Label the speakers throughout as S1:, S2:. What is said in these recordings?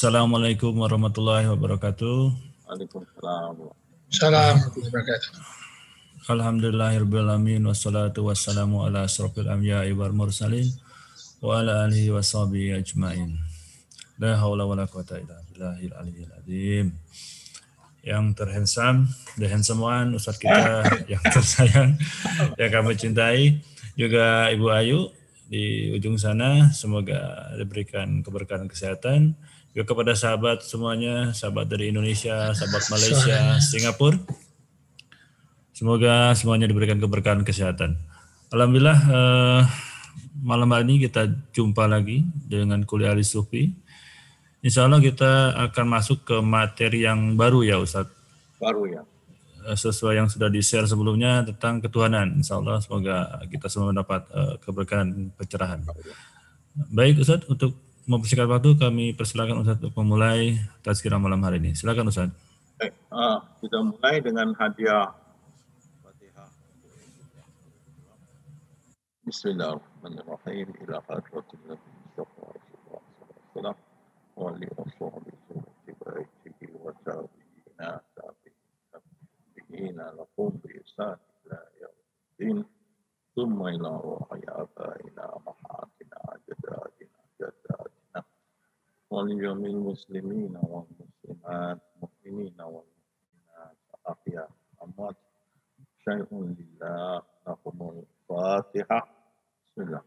S1: Assalamualaikum warahmatullahi wabarakatuh.
S2: Waalaikumsalam.
S3: Assalamualaikum warahmatullahi wabarakatuh.
S1: Alhamdulillahirrahmanirrahim. Wassalatu wassalamu ala asrafil anbiya'i wal mursalin wa ala alihi wa sahbihi ajma'in. La haula wa la quwata illa billahil aliyyil azim. Yang terhandsome, the handsome one, Ustaz kita yang tersayang, yang kami cintai, juga Ibu Ayu di ujung sana, semoga diberikan keberkahan kesehatan. Juga kepada sahabat semuanya, sahabat dari Indonesia, sahabat Malaysia, Singapura, semoga semuanya diberikan keberkahan kesehatan. Alhamdulillah, malam hari ini kita jumpa lagi dengan kuliah Al-Sufi. Insya Allah kita akan masuk ke materi yang baru ya Ustadz.
S2: Baru ya.
S1: Sesuai yang sudah di-share sebelumnya tentang ketuhanan. Insya Allah semoga kita semua mendapat keberkahan pencerahan. Baik Ustadz, untuk mempersingkat waktu kami persilakan Ustadz untuk memulai tazkirah malam hari ini. Silakan Ustadz.
S2: Baik, kita mulai dengan hadiah Fatihah. Bismillahirrahmanirrahim. Ila hadratin Nabi sallallahu alaihi wasallam. Wali wassabihi baitihi wa tabi'ina tabi'ina lakum bi ihsan ila yaumiddin thumma ila ruhi abaina mahatina jadatina wal yawmil muslimina wal muslimat mu'minina wal mu'minat afiyah amat syai'un lillah lahumul fatihah. Bismillah.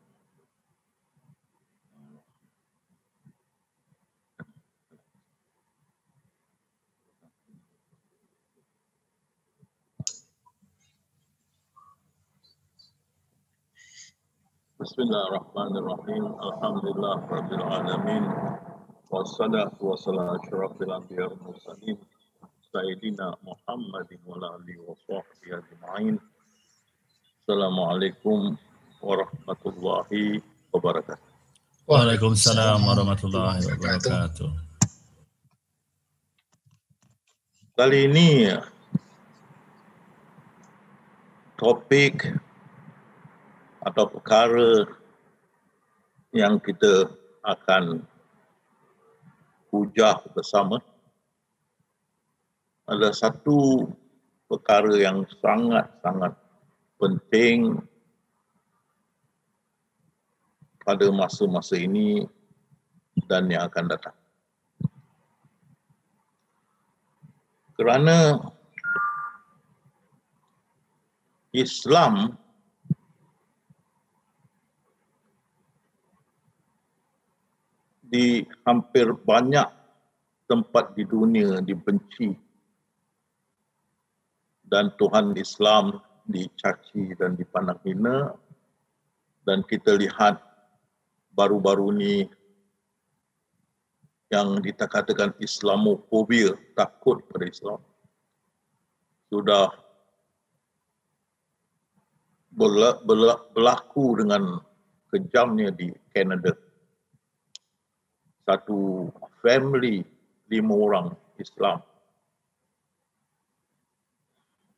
S2: Bismillahirrahmanirrahim. Alhamdulillah rabbil alamin. Wassalatu wassalamu ala asyrafil anbiya'i wal mursalin sayyidina Muhammadin wa alihi wa sahbihi ajma'in. Assalamualaikum warahmatullahi wabarakatuh.
S1: Waalaikumsalam warahmatullahi wabarakatuh.
S2: Kali ini topik atau perkara yang kita akan hujah bersama adalah satu perkara yang sangat-sangat penting pada masa-masa ini dan yang akan datang. Kerana Islam di hampir banyak tempat di dunia dibenci dan Tuhan Islam dicaci dan dipandang hina, dan kita lihat baru-baru ni yang dikatakan Islamofobia, takut pada Islam, sudah berlaku dengan kejamnya di Kanada. Satu family 5 orang Islam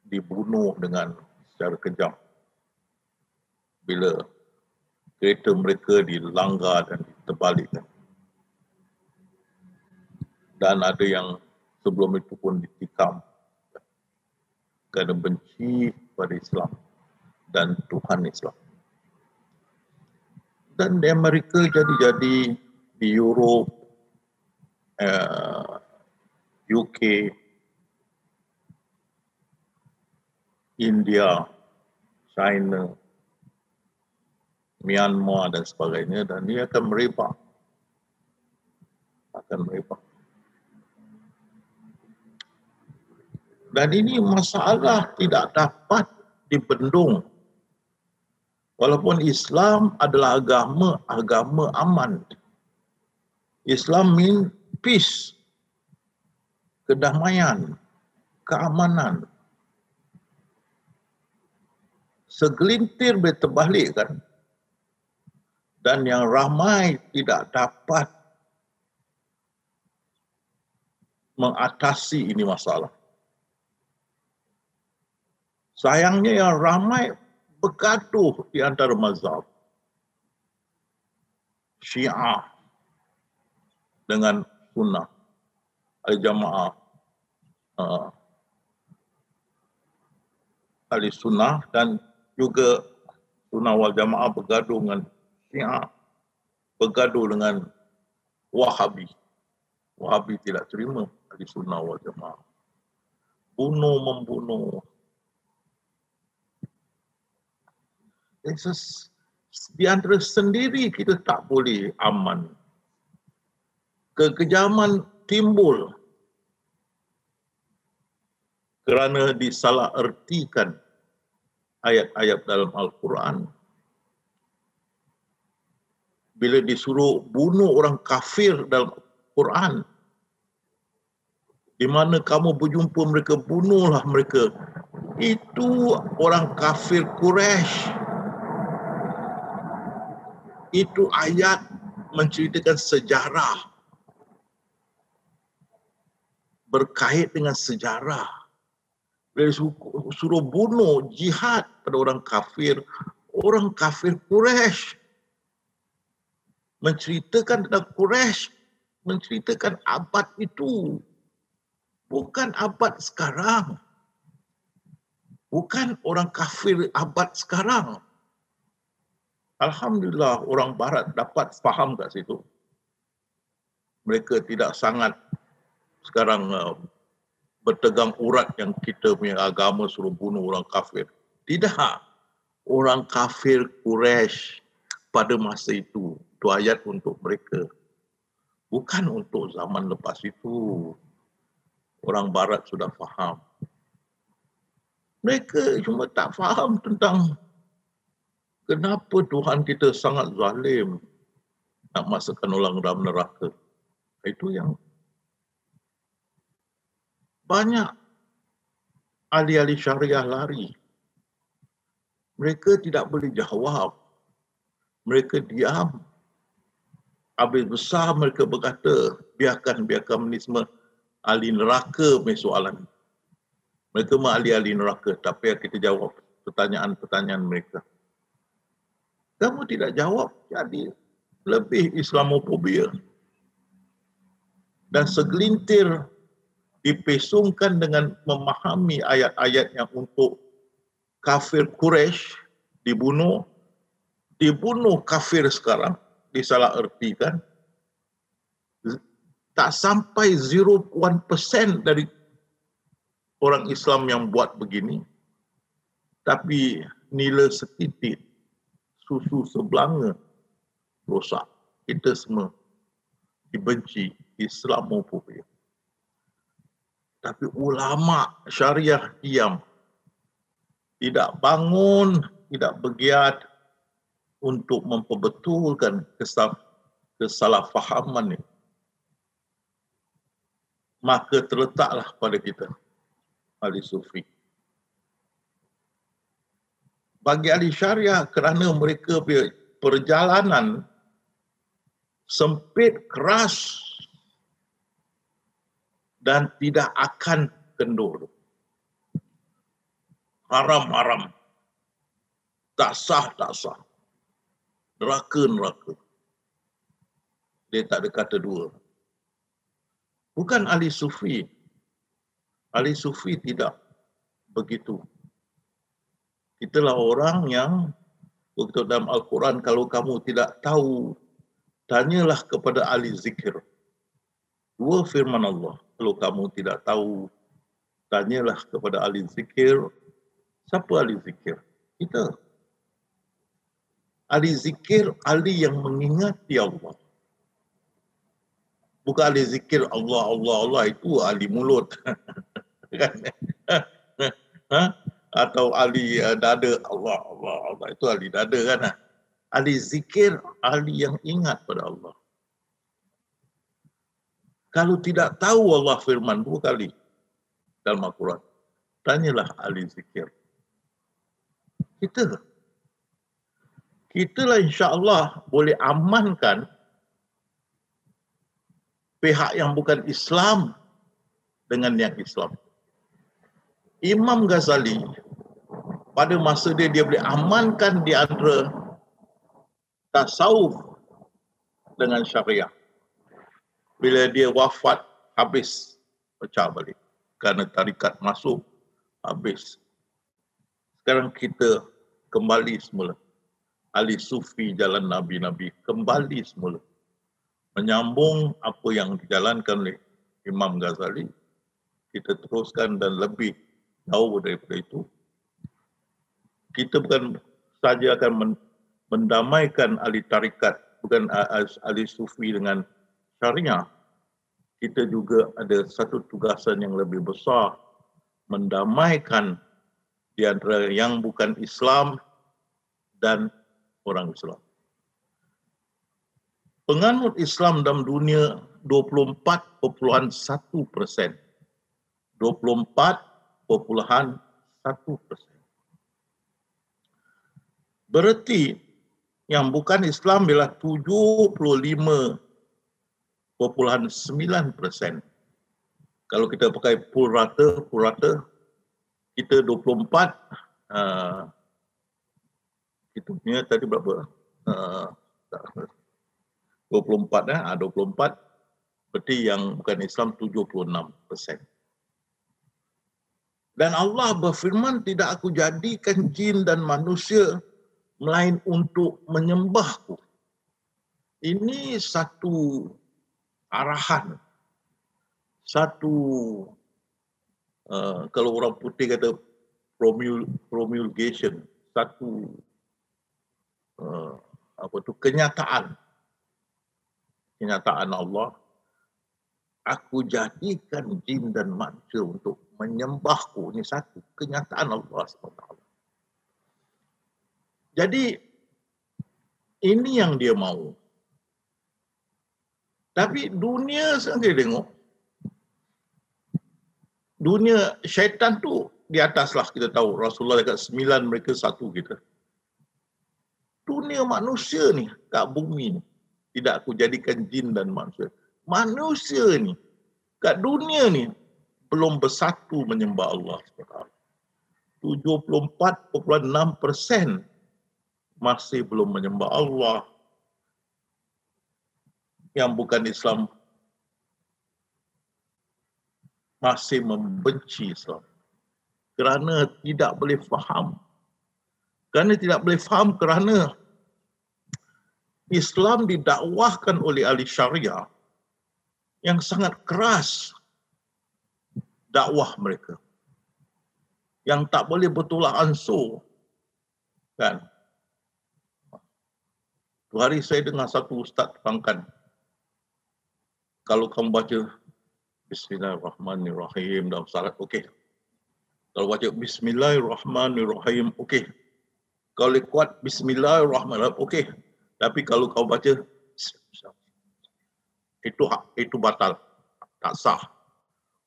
S2: dibunuh dengan secara kejam bila kereta mereka dilanggar dan diterbalikkan. Dan ada yang sebelum itu pun ditikam kerana benci pada Islam dan Tuhan Islam. Dan di Amerika jadi-jadi, di Europe, UK, India, China, Myanmar dan sebagainya, dan dia akan merebak. Dan ini masalah tidak dapat dibendung. Walaupun Islam adalah agama aman. Islam mean peace, kedamaian, keamanan. Segelintir boleh terbalik kan? Dan yang ramai tidak dapat mengatasi ini masalah. Sayangnya yang ramai bergaduh di antara mazhab. Syiah dengan sunnah, ahli jamaah, ahli sunnah, dan juga sunnah wal jamaah bergaduh dengan Syiah, bergaduh dengan Wahabi. Wahabi tidak terima ahli sunnah wal jamaah. Bunuh membunuh. Di antara sendiri kita tak boleh aman. Kekejaman timbul kerana disalahertikan ayat-ayat dalam Al-Quran. Bila disuruh bunuh orang kafir dalam Quran, di mana kamu berjumpa mereka, bunuhlah mereka. Itu orang kafir Quraisy. Itu ayat menceritakan sejarah, berkait dengan sejarah. Bila suruh bunuh, jihad pada orang kafir Quraisy. Menceritakan tentang Quraisy, menceritakan abad itu. Bukan abad sekarang. Bukan orang kafir abad sekarang. Alhamdulillah orang barat dapat faham kat situ. Mereka tidak sangat sekarang bertegang urat yang kita punya agama suruh bunuh orang kafir. Tidak. Orang kafir Quraisy pada masa itu. Itu ayat untuk mereka. Bukan untuk zaman lepas itu. Orang barat sudah faham. Mereka cuma tak faham tentang kenapa Tuhan kita sangat zalim nak masukkan orang dalam neraka. Itu yang banyak ahli-ahli syariah lari. Mereka tidak boleh jawab. Mereka diam. Habis besar mereka berkata, biarkan ini semua ahli neraka punya soalan. Mereka ahli-ahli neraka, tapi kita jawab pertanyaan-pertanyaan mereka. Kamu tidak jawab, jadi lebih Islamofobia. Dan segelintir dipesongkan dengan memahami ayat-ayat yang untuk kafir Quraisy dibunuh kafir sekarang, disalahertikan. Tak sampai 0.1% dari orang Islam yang buat begini. Tapi nilai setitik, susu sebelanga rosak. Kita semua dibenci, Islamofobia. Tapi ulama syariah diam. Tidak bangun, tidak bergiat untuk memperbetulkan kesalahfahaman ini. Maka terletaklah pada kita ahli sufi. Bagi ahli syariah, kerana mereka perjalanan sempit, keras dan tidak akan kendur. Haram-haram. Tak sah. Neraka. Dia tak ada kata dua. Bukan ahli sufi. Ahli sufi tidak begitu. Itulah orang yang begitu dalam Al-Quran, kalau kamu tidak tahu, tanyalah kepada ahli zikir. Dua firman Allah. Kalau kamu tidak tahu, tanyalah kepada ahli zikir. Siapa ahli zikir? Kita. Ahli zikir, ahli yang mengingati Allah. Bukan ahli zikir Allah itu ahli mulut. Atau ahli dada Allah itu ahli dada kan. Ahli zikir, ahli yang ingat pada Allah. Kalau tidak tahu Allah firman 2 kali dalam Al-Quran, tanyalah ahli zikir. Kitalah insya-Allah boleh amankan pihak yang bukan Islam dengan yang Islam. Imam Ghazali pada masa dia boleh amankan di antara tasawuf dengan syariah. Bila dia wafat, habis, pecah balik. Kerana tarikat masuk, habis. Sekarang kita kembali semula. Ahli sufi jalan Nabi-Nabi, kembali semula. Menyambung apa yang dijalankan oleh Imam Ghazali, kita teruskan dan lebih jauh daripada itu. Kita bukan saja akan mendamaikan ahli tarikat, bukan ahli sufi dengan syariah. Kita juga ada satu tugasan yang lebih besar, mendamaikan di antara yang bukan Islam dan orang Islam. Penganut Islam dalam dunia 24.1%. 24.1%. Berarti yang bukan Islam ialah 75.9%. Kalau kita pakai pul rata, kita 24, kita punya tadi berapa? 24, 24, berarti yang bukan Islam 76%. Dan Allah berfirman, tidak aku jadikan jin dan manusia melain untuk menyembahku. Ini satu arahan, satu kalau orang putih kata promulgation, satu kenyataan Allah. Aku jadikan jin dan manusia untuk menyembahku. Ini satu kenyataan Allah SWT. Jadi ini yang dia mahu. Tapi dunia sekarang tengok, dunia syaitan tu di atas lah, kita tahu. Rasulullah dekat 9, mereka 1 kita. Dunia manusia ni kat bumi ni, tidak aku jadikan jin dan manusia. Manusia ni kat dunia ni belum bersatu menyembah Allah SWT. 74.6% masih belum menyembah Allah. Yang bukan Islam masih membenci Islam kerana tidak boleh faham. Kerana Islam didakwahkan oleh ahli syariah yang sangat keras dakwah mereka, yang tak boleh bertolak ansur, kan? Tu hari saya dengar satu ustaz terangkan, kalau kamu baca Bismillahirrahmanirrahim dalam salat, okey. Kalau baca Bismillahirrahmanirrahim, okey. Kalau kuat Bismillahirrahmanirrahim, okey. Tapi kalau kau baca itu batal, tak sah.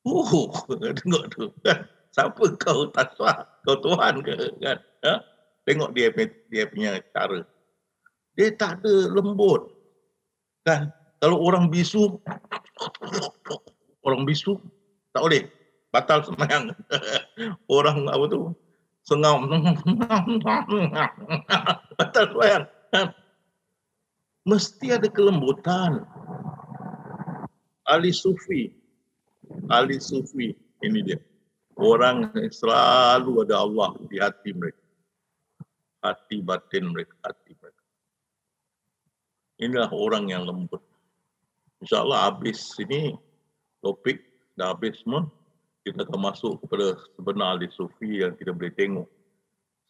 S2: Tengok tu kan. Siapa kau tak sah? Kau Tuhan ke kan? Ha? Tengok dia punya cara. Dia tak ada lembut. Kan? Kalau orang bisu tak boleh. Batal sembahyang. Orang apa tu? Sengau. Batal sembahyang. Mesti ada kelembutan. Ahli sufi ini dia. Orang yang selalu ada Allah di hati mereka. Hati batin mereka, Inilah orang yang lembut. InsyaAllah habis ini topik, dah habis semua. Kita akan masuk kepada sebenar ahli sufi yang kita boleh tengok.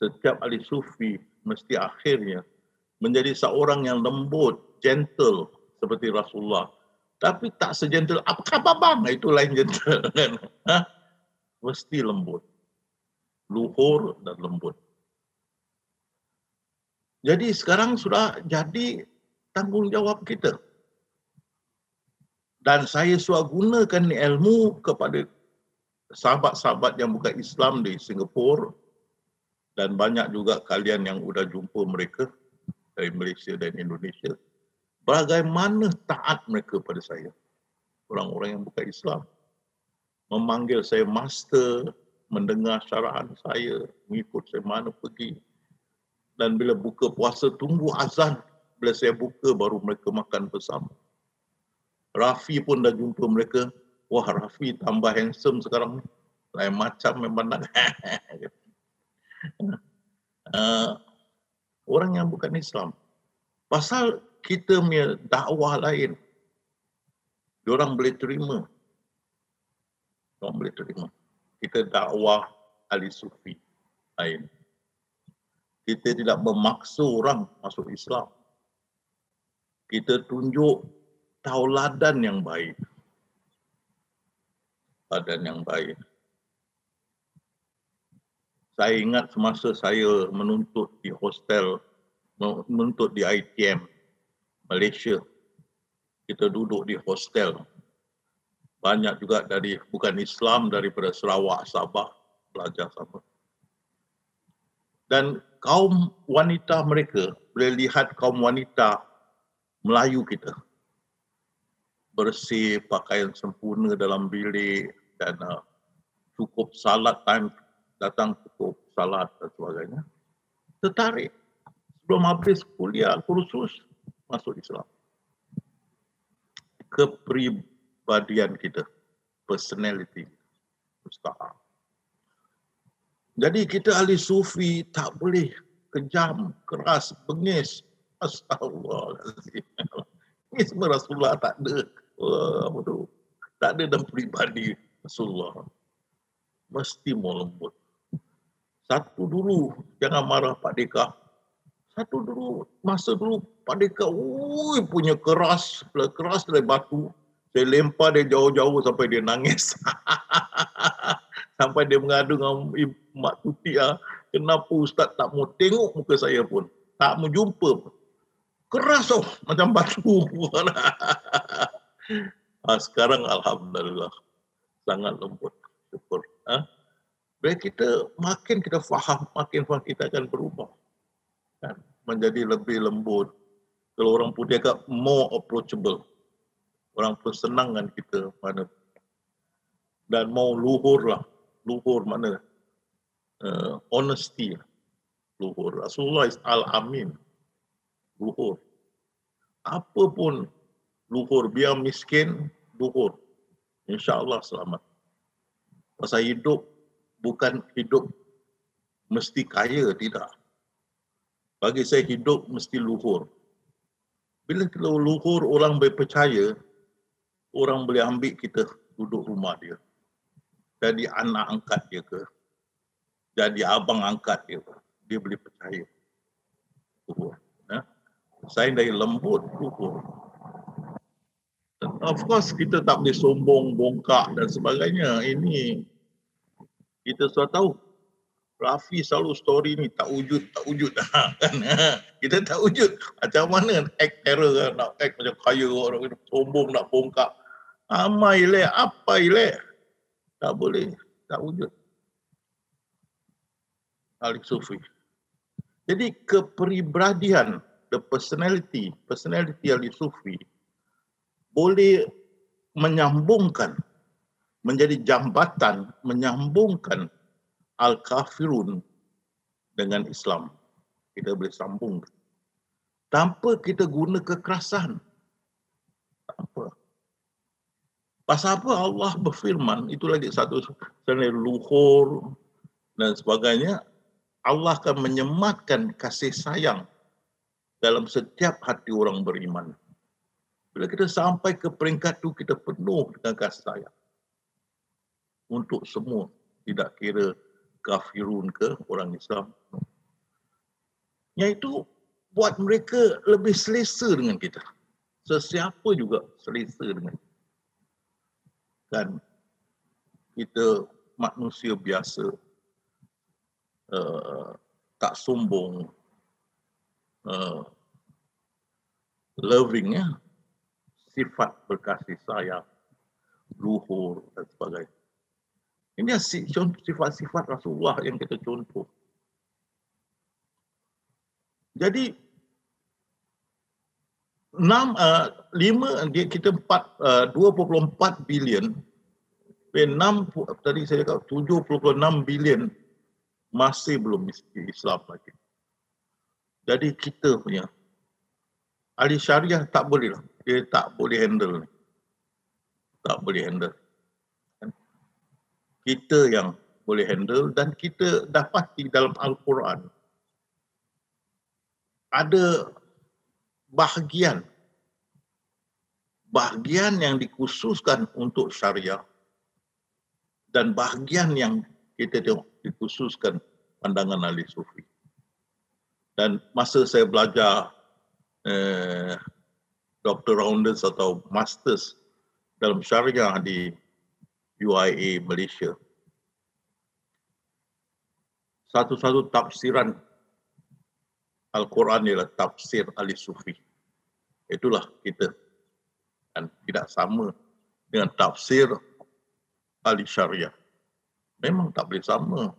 S2: Setiap ahli sufi mesti akhirnya menjadi seorang yang lembut, gentle seperti Rasulullah. Tapi tak segentle, apa khabar bang? Itu lain gentle. Kan? Mesti lembut. Luhur dan lembut. Jadi sekarang sudah jadi tanggungjawab kita. Dan saya sudah gunakan ilmu kepada sahabat-sahabat yang bukan Islam di Singapura. Dan banyak juga kalian yang sudah jumpa mereka dari Malaysia dan Indonesia. Bagaimana taat mereka pada saya. Orang-orang yang bukan Islam. Memanggil saya master, mendengar syarahan saya, mengikut saya mana pergi. Dan bila buka puasa, tunggu azan. Bila saya buka, baru mereka makan bersama. Rafi pun dah jumpa mereka. Wah, Rafi tambah handsome sekarang. Lain macam memang. Orang yang bukan Islam. Pasal kita punya dakwah lain. Diorang boleh terima. Diorang boleh terima. Kita dakwah ahli sufi lain. Kita tidak memaksa orang masuk Islam. Kita tunjuk tauladan yang baik. Tauladan yang baik. Saya ingat semasa saya menuntut di hostel, menuntut di ITM Malaysia. Kita duduk di hostel. Banyak juga dari bukan Islam, daripada Sarawak, Sabah belajar sama. Dan kaum wanita mereka, boleh lihat kaum wanita Melayu kita bersih, pakaian sempurna dalam bilik dan cukup salat time, datang cukup salat dan sebagainya. Tertarik. Sebelum habis kuliah, kursus, masuk Islam. Kepribadian kita, personality, mustahil. Jadi kita ahli sufi tak boleh kejam, keras, bengis. Astagfirullahaladzim. Ini semua Rasulullah tak ada. Apa tu? Tak ada dalam peribadi Rasulullah. Mesti mau lembut. Satu dulu, jangan marah Pak Deka. Satu dulu, masa dulu Pak Deka, punya keras dari batu. Saya lempar dia jauh-jauh sampai dia nangis. Sampai dia mengadu dengan Mak Tuti, kenapa Ustaz tak mau tengok muka saya pun. Tak mau jumpa pun. Keras macam batu. Sekarang Alhamdulillah. Sangat lembut. Syukur. Bila makin kita faham, makin kita akan berubah. Kan? Menjadi lebih lembut. Kalau orang putih agak more approachable. Orang pun senang dengan kita mana. Dan mau luhur lah. Luhur mana? Honesty. Luhur. Rasulullah is al-amin. Luhur. Apa pun luhur. Biar miskin, luhur. InsyaAllah selamat. Pasal hidup, bukan hidup mesti kaya, tidak. Bagi saya hidup mesti luhur. Bila kita luhur, orang boleh percaya, orang boleh ambil kita duduk rumah dia. Jadi anak angkat dia ke, jadi abang angkat dia ke, dia boleh percaya. Luhur. Saya dari lembut, luhur. Of course kita tak boleh sombong, bongkak dan sebagainya. Ini kita sudah tahu. Rafi selalu story ni tak wujud. Kan? Kita tak wujud. Macam mana act terror, nak act macam kaya orang sombong nak bongkak. Amai leh, apa leh. Tak boleh, tak wujud. Ahli sufi. Jadi kepribadian, the personality ahli sufi boleh menyambungkan, menjadi jambatan, menyambungkan al-kafirun dengan Islam. Kita boleh sambung. Tanpa kita guna kekerasan. Tanpa. Pasal apa Allah berfirman, itu lagi satu selain luhur dan sebagainya, Allah akan menyematkan kasih sayang dalam setiap hati orang beriman. Bila kita sampai ke peringkat itu, kita penuh dengan kasih sayang. Untuk semua, tidak kira kafirun ke orang Islam. Yang itu buat mereka lebih selesa dengan kita. Sesiapa juga selesa dengan kita. Kan kita manusia biasa, tak sombong, loving, sifat berkasih sayang, luhur dan sebagainya. Ini sifat-sifat Rasulullah yang kita contoh. Jadi 2.4 bilion, tadi saya kata 7.6 bilion masih belum Islam lagi. Jadi kita punya ahli syariah tak boleh lah. Dia tak boleh handle ni. tak boleh handle. Kita yang boleh handle, dan kita dapati dalam Al-Quran ada bahagian yang dikhususkan untuk syariah dan bahagian yang kita tengok dikhususkan pandangan ahli sufi. Dan masa saya belajar Dr. Rounders atau Masters dalam syariah di UIA Malaysia, satu-satu tafsiran Al-Quran ialah tafsir ahli sufi. Itulah kita. Dan tidak sama dengan tafsir ahli syariah. Memang tak boleh sama.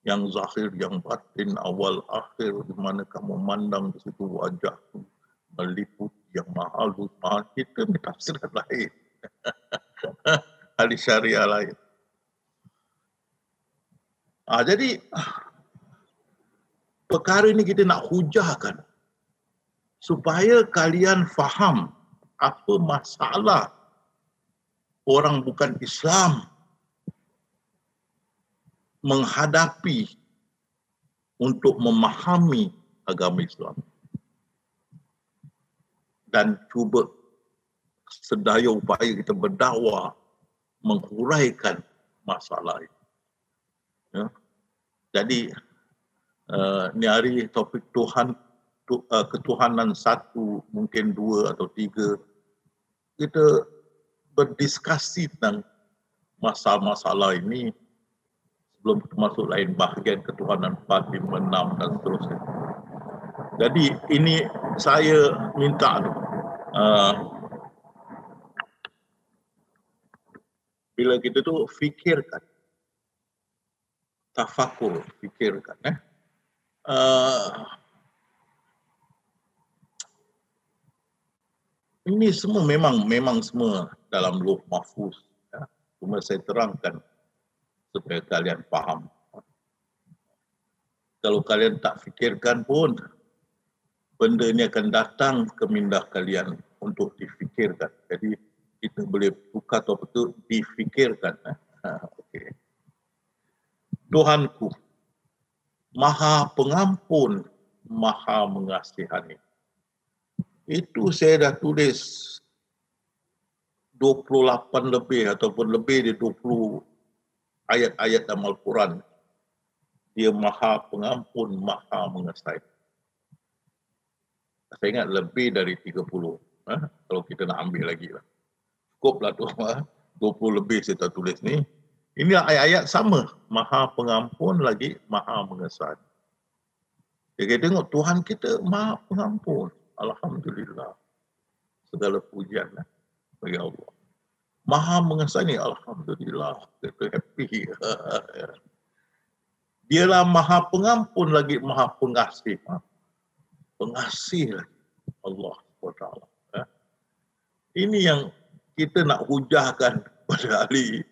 S2: Yang zahir, yang batin, awal, akhir, di mana kamu memandang di situ wajah meliput yang mahal, kita tafsirkan lain. Ahli syariah lain. Jadi perkara ini kita nak hujahkan supaya kalian faham apa masalah orang bukan Islam menghadapi untuk memahami agama Islam, dan cuba sedaya upaya kita berdakwah menghuraikan masalah ini. Ya. Jadi ni hari topik ketuhanan satu, mungkin dua atau tiga, kita berdiskusi tentang masalah-masalah ini sebelum kita masuk lain bahagian ketuhanan 4, 5, 6 dan seterusnya. Jadi ini saya minta bila kita tu fikirkan, tafakur, fikirkan. Ini semua memang semua dalam Lauh Mahfuz. Ya. Cuma saya terangkan supaya kalian faham. Kalau kalian tak fikirkan pun, benda ini akan datang ke minda kalian untuk difikirkan. Jadi kita boleh buka topik itu difikirkan. Okay. Tuhanku, Maha Pengampun, Maha Mengasihani. Itu saya dah tulis 28 lebih ataupun lebih dari 20 ayat-ayat dalam Al-Quran. Dia Maha Pengampun, Maha Mengasihani. Saya ingat lebih dari 30. Kalau kita nak ambil lagi lah. Cukuplah tu. 20 lebih saya dah tulis ni. Ini ayat-ayat sama. Maha Pengampun lagi Maha Mengasihani. Kita tengok Tuhan kita Maha Pengampun. Alhamdulillah. Segala pujian bagi Allah. Maha Mengasihani, alhamdulillah. Kita happy. Dialah Maha Pengampun lagi Maha Pengasih. Pengasih lagi Allah SWT. Ini yang kita nak hujahkan pada ahli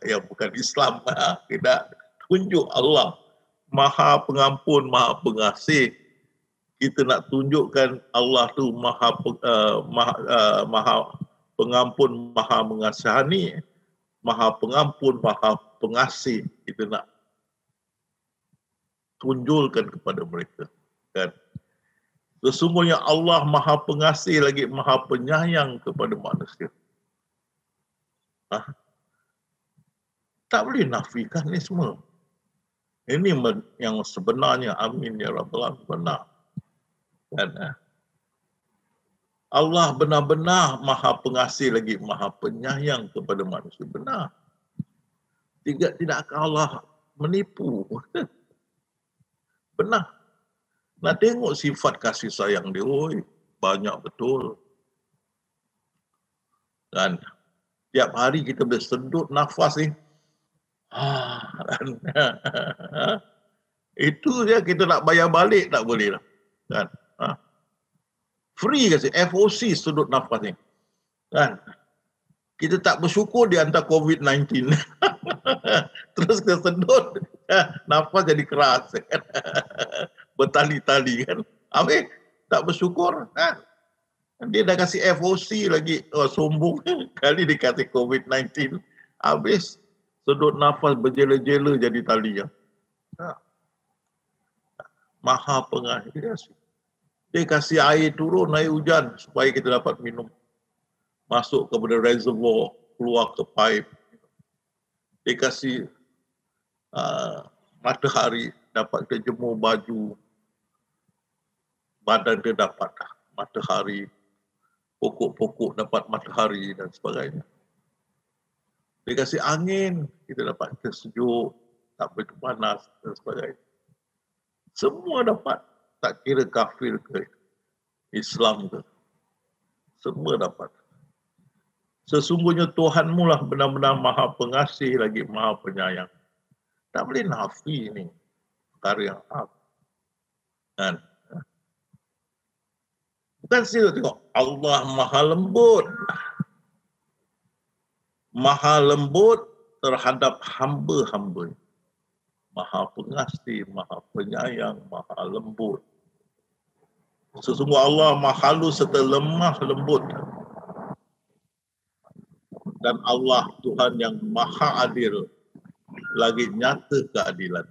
S2: yang bukan Islam. Kita tunjuk Allah Maha Pengampun, Maha Pengasih. Kita nak tunjukkan Allah tu Maha Pengampun, Maha Mengasihani, Maha Pengampun, Maha Pengasih. Kita nak tunjulkan kepada mereka. Kan? Sesungguhnya Allah Maha Pengasih lagi Maha Penyayang kepada manusia. Tak boleh nafikan ni semua. Ini yang sebenarnya. Amin ya Rabbal Alamin. Benar. Dan Allah benar-benar Maha Pengasih lagi Maha Penyayang kepada manusia. Benar. Tidakkah Allah menipu? Benar. Nak tengok sifat kasih sayang dia, banyak betul. Dan tiap hari kita boleh sedut nafas ni. Itu dia, kita nak bayar balik tak boleh lah. Kan? Free kasi, FOC sedut nafas ni. Kan? Kita tak bersyukur dia hantar COVID-19. Terus kita sedut, nafas jadi keras. Bertali-tali kan. Habis tak bersyukur. Dia dah kasih FOC lagi. Oh, sombong. Kali dia kasih COVID-19. Habis sedut nafas berjela-jela jadi tali. Maha Pengasih. Dia kasih air turun, air hujan supaya kita dapat minum. Masuk kepada reservoir, keluar ke pipe. Dia kasih matahari, dapat kita jemur baju. Badan dia dapat matahari. Pokok-pokok dapat matahari dan sebagainya. Dia kasih angin, kita dapat sejuk, tak begitu panas dan sebagainya. Semua dapat, tak kira kafir ke Islam ke. Semua dapat. Sesungguhnya Tuhanmu lah benar-benar Maha Pengasih lagi Maha Penyayang. Tak boleh nafi ni perkara yang hak. Kan? Bukan sila tengok Allah Maha Lembut. Maha Lembut terhadap hamba-hamba. Maha Pengasih, Maha Penyayang, Maha Lembut. Sesungguhnya Allah Maha Halus serta lemah lembut. Dan Allah Tuhan yang Maha Adil, lagi nyata keadilan.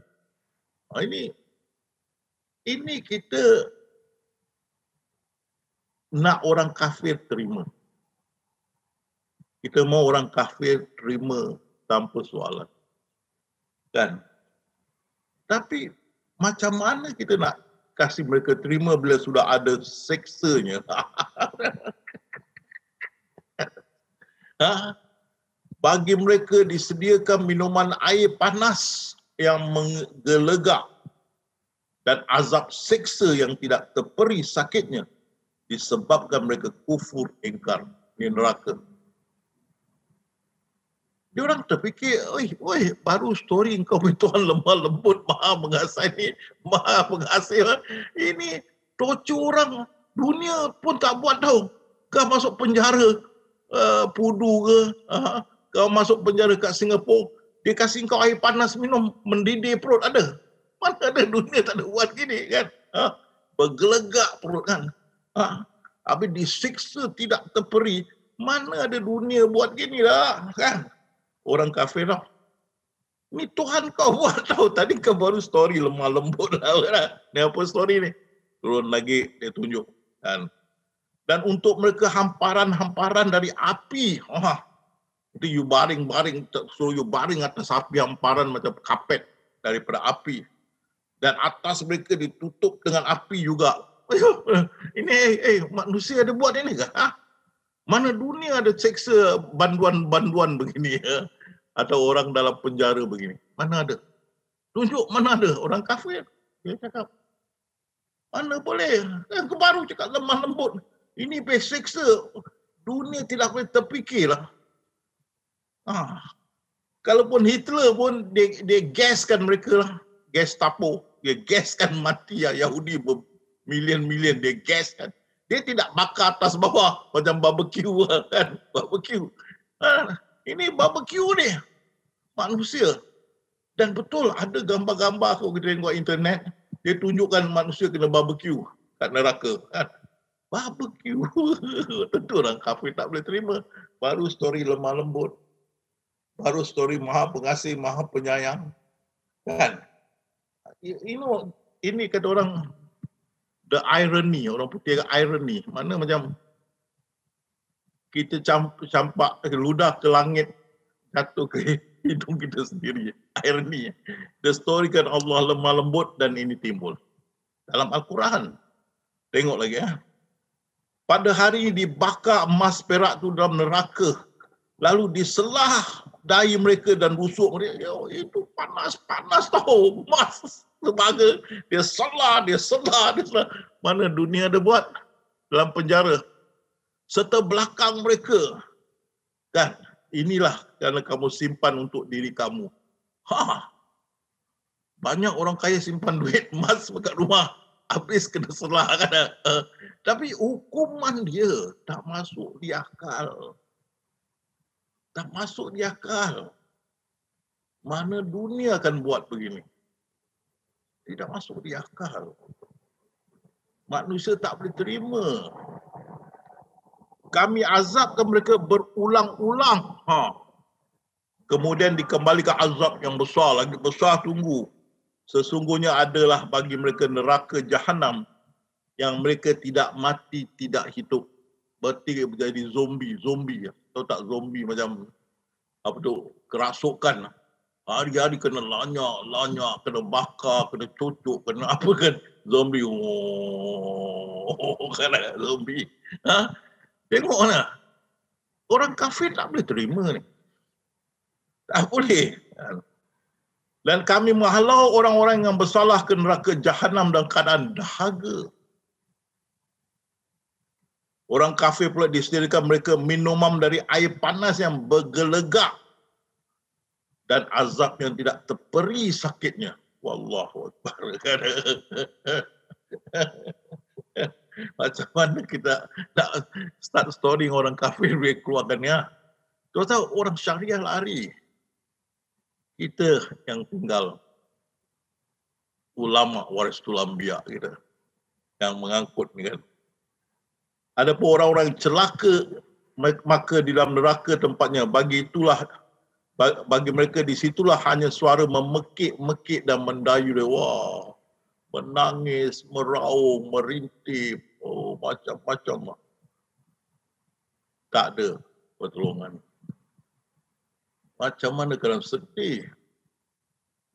S2: Ini kita nak orang kafir terima. Kita mau orang kafir terima tanpa soalan. Kan? Tapi macam mana kita nak kasih mereka terima bila sudah ada seksanya? Bagi mereka disediakan minuman air panas yang menggelegak dan azab seksa yang tidak terperi sakitnya disebabkan mereka kufur ingkar. Ini neraka. Dia orang terfikir, oi, baru story engkau Tuhan lemah lembut, Maha Pengasih ni, Maha Pengasih. Ini torture orang dunia pun tak buat tahu. Kau masuk penjara Pudu ke, kau masuk penjara kat Singapura, dia kasih kau air panas minum, mendidih perut ada. Mana ada dunia tak ada buat gini kan? Bergelegak perut kan? Habis disiksa tidak terperi. Mana ada dunia buat gini lah kan? Orang kafir lah. Ni Tuhan kau buat tahu. Tadi kau baru story lemah lembut lah. Ni apa story ni? Turun lagi dia tunjuk kan. Dan untuk mereka hamparan-hamparan dari api. Itu you baring-baring, suruh you baring atas api hamparan macam kapet daripada api. Dan atas mereka ditutup dengan api juga. Ini manusia ada buat ini ke? Mana dunia ada seksa banduan-banduan begini ya? Atau orang dalam penjara begini? Mana ada? Tunjuk mana ada orang kafir. Dia cakap, mana boleh? Aku baru cakap lemah lembut. Ini seksa. Dunia tidak boleh terfikirlah. Kalaupun Hitler pun dia gaskan mereka lah. Gestapo. Dia gaskan mati Yahudi bermilion-milion. Dia gaskan. Dia tidak bakar atas bawah macam barbecue kan. Barbecue. Ini barbecue ni. Manusia. Dan betul ada gambar-gambar kalau kita tengok internet. Dia tunjukkan manusia kena barbecue kat neraka. Kan? Barbecue. Tentu orang kafir tak boleh terima. Baru story lemah lembut. Baru story Maha Pengasih, Maha Penyayang. Kan? Ini kata orang the irony, orang putih kata irony. Mana macam kita campak ludah ke langit, jatuh ke hidung kita sendiri. Irony. The story kan Allah lemah lembut dan ini timbul. Dalam Al-Quran. Tengok lagi ya. Pada hari dibakar emas perak tu dalam neraka. Lalu diselah dahi mereka dan busuk mereka. Itu panas-panas tau. Emas. Tebaga. Dia selah. Mana dunia ada buat dalam penjara. Serta belakang mereka. Kan? Inilah kerana kamu simpan untuk diri kamu. Banyak orang kaya simpan duit emas dekat rumah. Habis kena selah kan. Tapi hukuman dia tak masuk di akal. Tak masuk di akal. Mana dunia akan buat begini? Tidak masuk di akal. Manusia tak boleh terima. Kami azabkan mereka berulang-ulang. Kemudian dikembalikan azab yang besar, lagi besar tunggu. Sesungguhnya adalah bagi mereka neraka Jahannam yang mereka tidak mati, tidak hidup. Berarti menjadi zombie. Tahu tak zombie macam apa tu, kerasukan. Hari-hari kena lanyak, kena bakar, kena cucuk, kena apa kan. Zombie. Kan zombie. Tengok lah. Orang kafir tak boleh terima ni. Tak boleh. Dan kami menghalau orang-orang yang bersalah ke neraka Jahannam dalam keadaan dahaga. Orang kafir pula disediakan mereka minuman dari air panas yang bergelegak dan azab yang tidak terperi sakitnya. Wallahu akbar. Macam mana kita nak start story orang kafir dia keluarkannya. Kau tahu orang syariah lari. Kita yang tinggal ulama warisul anbiya kita yang mengangkut ni kan. Ada pun orang-orang celaka maka di dalam neraka tempatnya, bagi mereka di situlah hanya suara memekik-mekik dan mendayu dia. Wah, menangis, meraung, merintip, macam-macam. Tak ada pertolongan. Macam mana kalau sedih.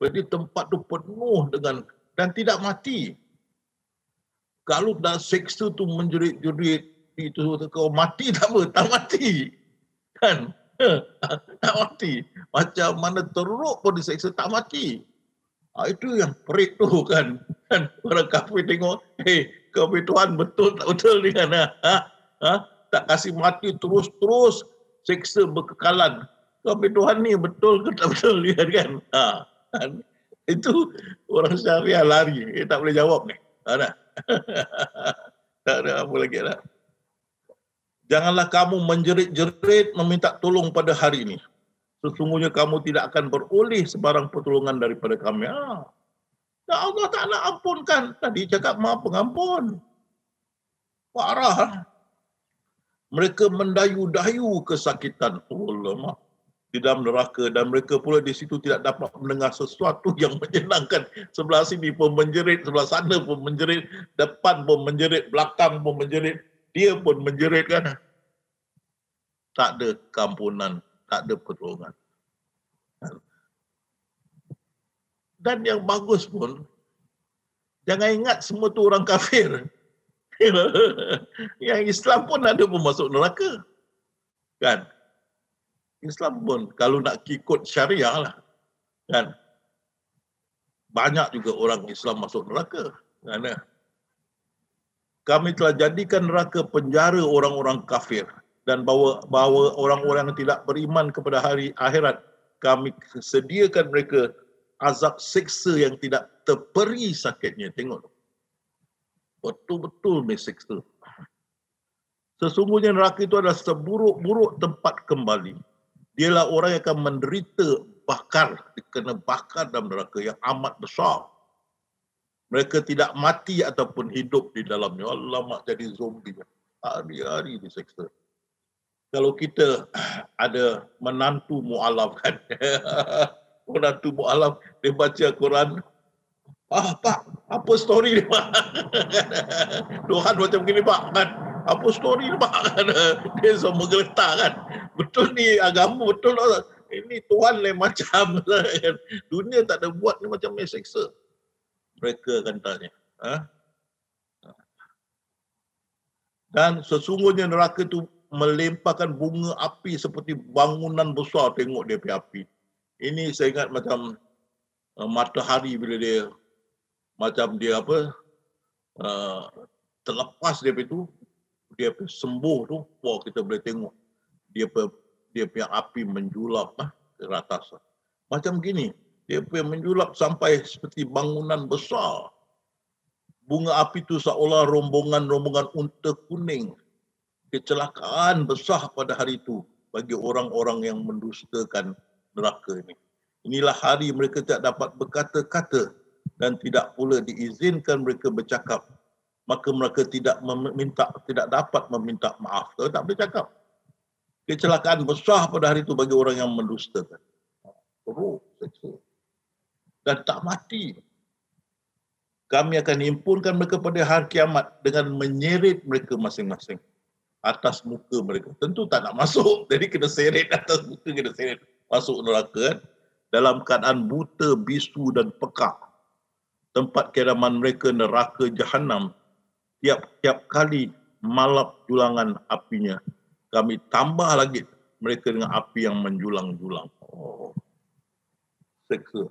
S2: Jadi tempat tu penuh dengan dan tidak mati. Kalau dah seksa tu menjerit-jerit itu kau mati tak apa, tak mati. Kan? Tak mati. Macam mana teruk pun diseksa tak mati. Itu yang perit tu kan. Orang kafir tengok, kafir Tuhan betul tak betul ni kan. Tak kasih mati terus-terus, seksa berkekalan. Kafir Tuhan ni betul ke tak betul lihat kan. Itu orang syariah lari. Tak boleh jawab ni. Tak ada apa lagi dah. Janganlah kamu menjerit-jerit meminta tolong pada hari ini. Sesungguhnya kamu tidak akan beroleh sebarang pertolongan daripada kami. Ya Allah Ta'ala ampunkan. Tadi cakap maha pengampun. Parah. Mereka mendayu-dayu kesakitan. Allah di dalam neraka, dan mereka pula di situ tidak dapat mendengar sesuatu yang menyenangkan. Sebelah sini pun menjerit, sebelah sana pun menjerit, depan pun menjerit, belakang pun menjerit, dia pun menjerit kan. Tak ada keampunan, tak ada pertolongan. Dan yang bagus pun, jangan ingat semua tu orang kafir. Yang Islam pun ada pun masuk neraka. Kan? Islam pun kalau nak ikut syariah lah. Kan? Banyak juga orang Islam masuk neraka. Kan? Kami telah jadikan neraka penjara orang-orang kafir dan bahawa orang-orang yang tidak beriman kepada hari akhirat, kami sediakan mereka azab siksa yang tidak terperi sakitnya. Tengok. Betul-betul ni siksa. Sesungguhnya neraka itu adalah seburuk-buruk tempat kembali. Dialah orang yang akan menderita kena bakar dalam neraka yang amat besar. Mereka tidak mati ataupun hidup di dalamnya. Alamak, jadi zombie. Hari-hari diseksa. Kalau kita ada menantu mu'alaf kan. Menantu mu'alaf, dia baca Quran. Pak, apa story ni Pak? Tuhan macam begini Pak kan. Apa story ni Pak? Dia semua menggeletar kan. Betul ni agama, betul lah. Ini Tuhan lain macam. Dunia tak ada buat ni macam ni seksa. Mereka akan tanya. Dan sesungguhnya neraka itu melemparkan bunga api seperti bangunan besar. Tengok dia api. Ini saya ingat macam matahari bila dia macam dia terlepas dia itu, dia sembuh tu, wah kita boleh tengok dia punya api menjulap ke atas. Macam gini, dia punya menjulap sampai seperti bangunan besar. Bunga api itu seolah rombongan-rombongan unta kuning. Kecelakaan besar pada hari itu bagi orang-orang yang mendustakan neraka ini. Inilah hari mereka tidak dapat berkata-kata dan tidak pula diizinkan mereka bercakap. maka mereka tidak dapat meminta maaf. Kalau tak boleh cakap. Kecelakaan besar pada hari itu bagi orang yang mendustakan. Teruk, seksa. Dan tak mati. Kami akan himpunkan mereka pada hari kiamat dengan menyeret mereka masing-masing atas muka mereka. Tentu tak nak masuk. Jadi kena seret atas muka, kena seret masuk neraka. Dalam keadaan buta, bisu dan pekak. Tempat kediaman mereka neraka Jahannam. Tiap-tiap kali malap julangan apinya, kami tambah lagi mereka dengan api yang menjulang-julang. Oh, seksa.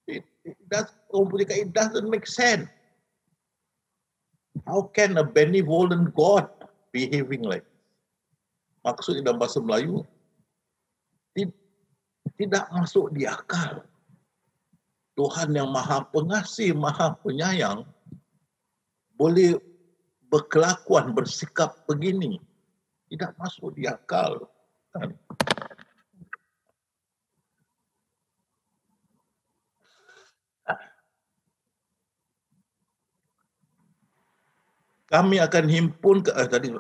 S2: It doesn't make sense. How can a benevolent God behaving like this? Maksudnya dalam bahasa Melayu, tidak masuk di akal. Tuhan yang maha pengasih, maha penyayang, boleh berkelakuan, bersikap begini. Tidak masuk di akal. Kami akan himpun tadi.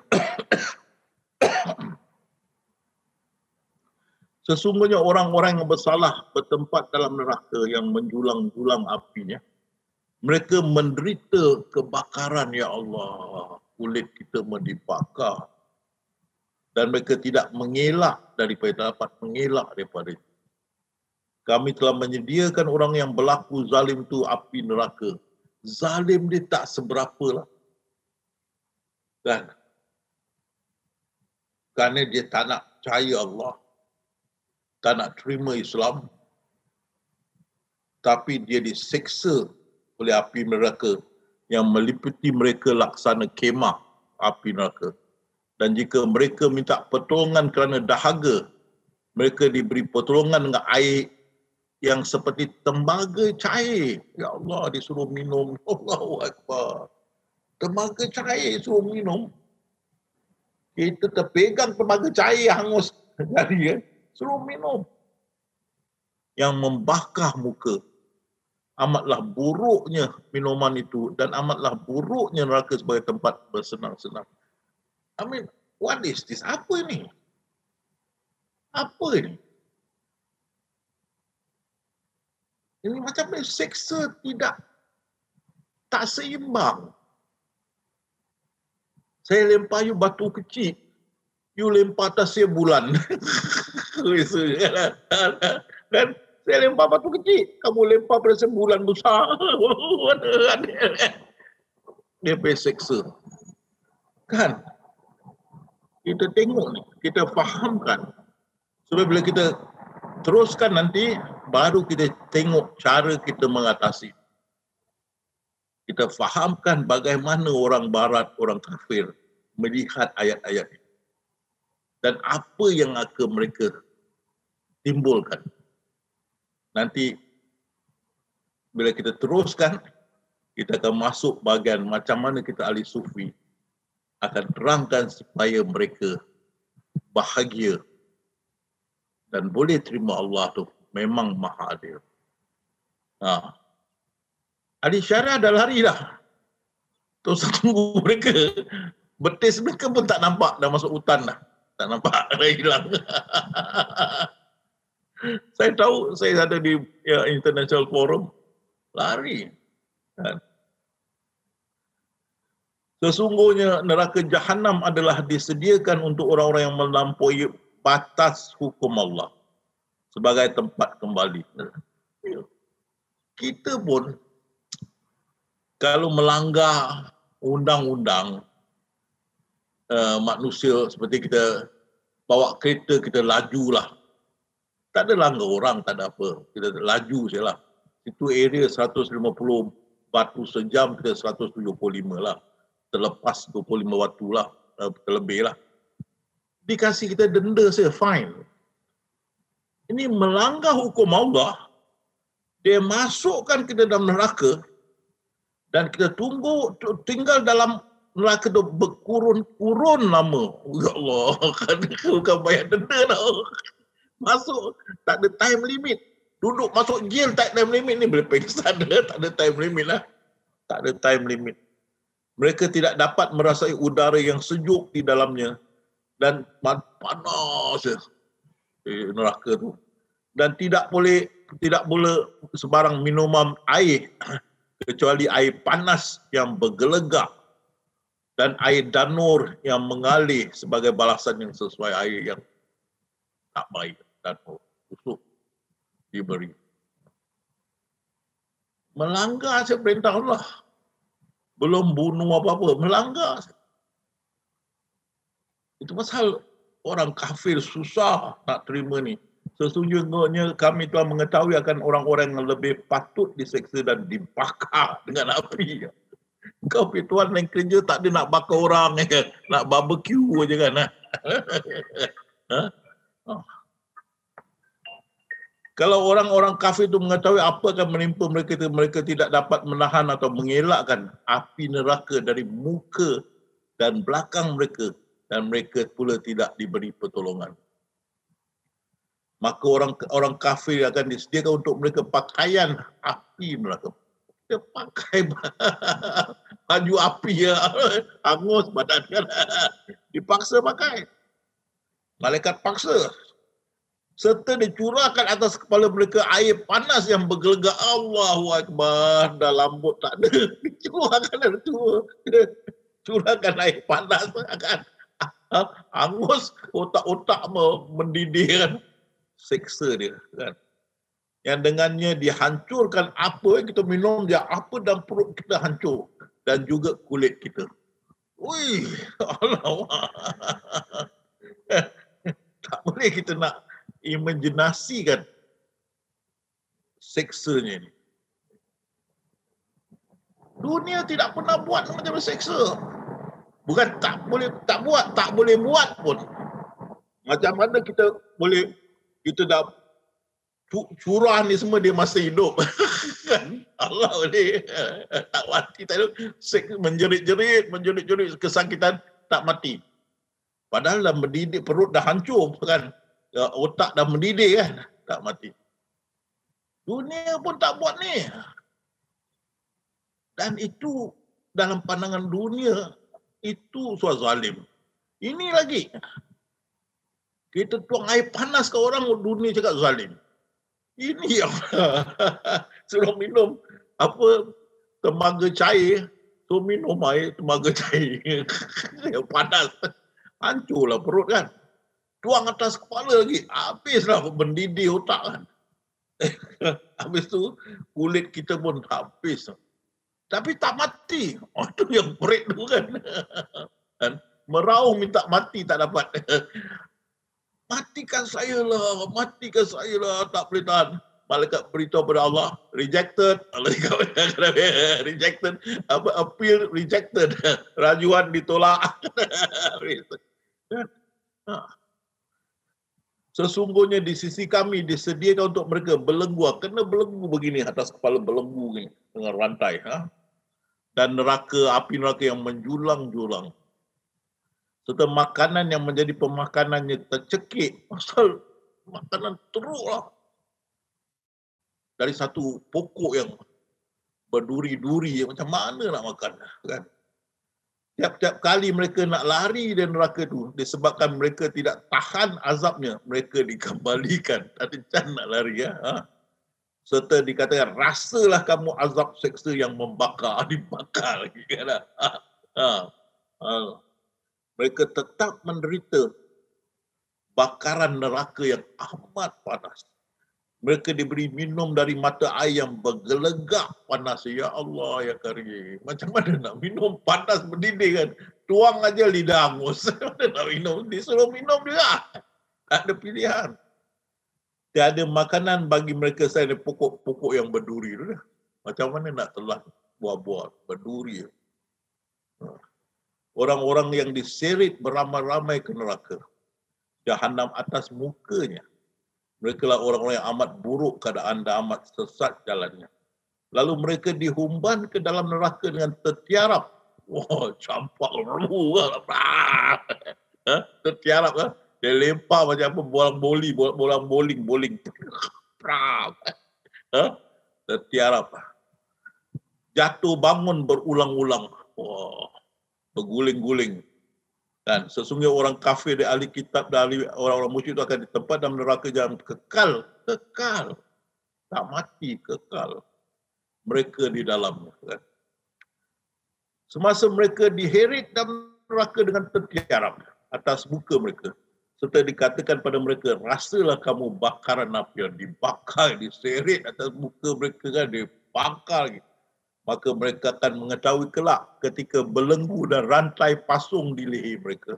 S2: Sesungguhnya orang-orang yang bersalah bertempat dalam neraka yang menjulang-julang apinya. Mereka menderita kebakaran, ya Allah. Kulit kita dibakar. Dan mereka tidak mengelak daripada dapat mengelak daripada itu. Kami telah menyediakan orang yang berlaku zalim itu api neraka. Zalim dia tak seberapa lah. Dan kerana dia tak nak percaya Allah, tak nak terima Islam, tapi dia diseksa oleh api neraka yang meliputi mereka laksana kemah api neraka. Dan jika mereka minta pertolongan kerana dahaga, mereka diberi pertolongan dengan air yang seperti tembaga cair. Ya Allah, disuruh minum. Allahu Akbar. Tembaga cair suruh minum. Kita terpegang tembaga cair hangus dari suruh minum. Yang membakar muka. Amatlah buruknya minuman itu dan amatlah buruknya neraka sebagai tempat bersenang-senang. I mean, what is this? Apa ini? Apa ini? Ini macam ni seksa tak seimbang. Saya lempar you batu kecil, you lempar atas saya bulan. Dan saya lempar batu kecil, kamu lempar pada saya bulan besar. Dia berseksa. Kan? Kita tengok ni, kita fahamkan. Sebab bila kita teruskan nanti, baru kita tengok cara kita mengatasi. Kita fahamkan bagaimana orang barat, orang kafir melihat ayat-ayat ini. Dan apa yang akan mereka timbulkan. Nanti bila kita teruskan, kita akan masuk bahagian macam mana kita ahli sufi akan terangkan supaya mereka bahagia dan boleh terima Allah tu memang maha adil. Ahli syariah dah lari dah. Tu tunggu mereka. Betis mereka pun tak nampak. Dah masuk hutan dah. Tak nampak. Dah hilang. Saya tahu saya ada di International Forum. Lari. Sesungguhnya neraka Jahannam adalah disediakan untuk orang-orang yang melampaui batas hukum Allah. Sebagai tempat kembali. Kita pun kalau melanggar undang-undang manusia seperti kita bawa kereta, kita lajulah. Tak ada langgar orang, tak ada apa. Kita laju sajalah. Itu area 150 batu sejam, kita 175 lah. Terlepas 25 batu lah, terlebih lah. Dikasih kita denda saja, fine. Ini melanggar hukum Allah. Dia masukkan kita dalam neraka. Dan kita tinggal dalam neraka itu berkurun-kurun lama. Ya Allah, bukan bayar denda tau. Masuk, tak ada time limit. Duduk masuk jail tak ada time limit ni boleh pengsan. Tak ada time limit lah. Tak ada time limit. Mereka tidak dapat merasai udara yang sejuk di dalamnya dan panas neraka tu. Dan tidak boleh sebarang minuman air kecuali air panas yang bergelegak dan air danur yang mengalir sebagai balasan yang sesuai air yang tak baik dan busuk diberi. Melanggar perintah Allah. Belum bunuh apa-apa, melanggar. Itu pasal orang kafir susah nak terima ni. Sesungguhnya kami telah mengetahui akan orang-orang yang lebih patut diseksa dan dibakar dengan api. Kau pergi tuan yang kerja tak ada nak bakar orang, nak barbecue je kan. Kalau orang-orang kafir itu mengetahui apa akan menimpa mereka itu, mereka tidak dapat menahan atau mengelakkan api neraka dari muka dan belakang mereka, dan mereka pula tidak diberi pertolongan. Maka orang kafir akan disediakan untuk mereka pakaian api neraka. Dia pakai baju api ya, hangus badan kan. Dipaksa pakai. Malaikat paksa. Serta dicurahkan atas kepala mereka air panas yang bergelegak. Allahu Akbar. Dah lambut tak ada. Dicurahkan ada tu. Curahkan air panas kan. Hangus, otak-otak mendidih kan. Seksa dia kan. Yang dengannya dihancurkan apa yang kita minum dia, apa dan perut kita hancur. Dan juga kulit kita. Wih, Allah. Tak boleh kita nak imajinasikan seksanya ni. Dunia tidak pernah buat macam seksa. Bukan tak boleh buat pun. Macam mana kita dah curah ni semua dia masa hidup. Kan? Allah boleh tak mati, tak ada. Menjerit-jerit kesakitan tak mati. Padahal dah mendidih, perut dah hancur kan. Otak dah mendidih kan, tak mati. Dunia pun tak buat ni. Dan itu dalam pandangan dunia, itu suatu zalim. Ini lagi. Kita tuang air panas ke orang, dunia cakap zalim. Ini yang suruh minum temaga cair, suruh minum air temaga cair. Panas. Hancurlah perut kan. Tuang atas kepala lagi, habislah mendidih otak kan. Habis tu kulit kita pun habis. Tapi tak mati. Itu yang perit tu kan. Merauh minta mati tak dapat. Matikan saya lah, tak boleh tahan. Malaikat beritahu pada Allah, rejected. Rejected. Appeal rejected. Rajuan ditolak. Sesungguhnya di sisi kami disediakan untuk mereka belenggu. Kena belenggu begini atas kepala belenggu ni dengan rantai. Dan api neraka yang menjulang-julang. Serta makanan yang menjadi pemakanannya tercekik. Pasal makanan teruk lah. Dari satu pokok yang berduri-duri, macam mana nak makan kan? Tiap-tiap kali mereka nak lari dari neraka itu, disebabkan mereka tidak tahan azabnya, mereka dikembalikan. Tak ada can nak lari. Serta dikatakan, rasalah kamu azab seksa yang membakar. Dibakar lagi. Kan? Mereka tetap menderita bakaran neraka yang amat panas. Mereka diberi minum dari mata air yang bergelegak panas. Ya Allah, ya Karim. Macam mana nak minum panas mendidih kan? Tuang aja lidah hangus. Mana nak minum? Disuruh minum juga. Tak ada pilihan. Tiada makanan bagi mereka selain pokok-pokok yang berduri. Macam mana nak telan buah-buah berduri? Orang-orang yang diseret beramai-ramai ke neraka. Jahanam atas mukanya. Mereka lah orang-orang yang amat buruk keadaan dan amat sesat jalannya. Lalu mereka dihumban ke dalam neraka dengan tertiarap. Wah, campak ruh. Tertiarap kan. Dia lempar macam apa, bolang bowling. Tertiarap. Jatuh bangun berulang-ulang. wah, berguling-guling. Dan sesungguhnya orang kafir dan ahli kitab dan orang-orang musyrik itu akan ditempat dalam neraka jahanam kekal, tak mati, kekal. Mereka di dalamnya. Kan? Semasa mereka diheret dalam neraka dengan tertiarap atas muka mereka, serta dikatakan pada mereka, rasalah kamu bakaran api yang dibakar, diseret atas muka mereka kan, dibakar gitu. Maka mereka akan mengetahui kelak ketika belenggu dan rantai pasung di leher mereka.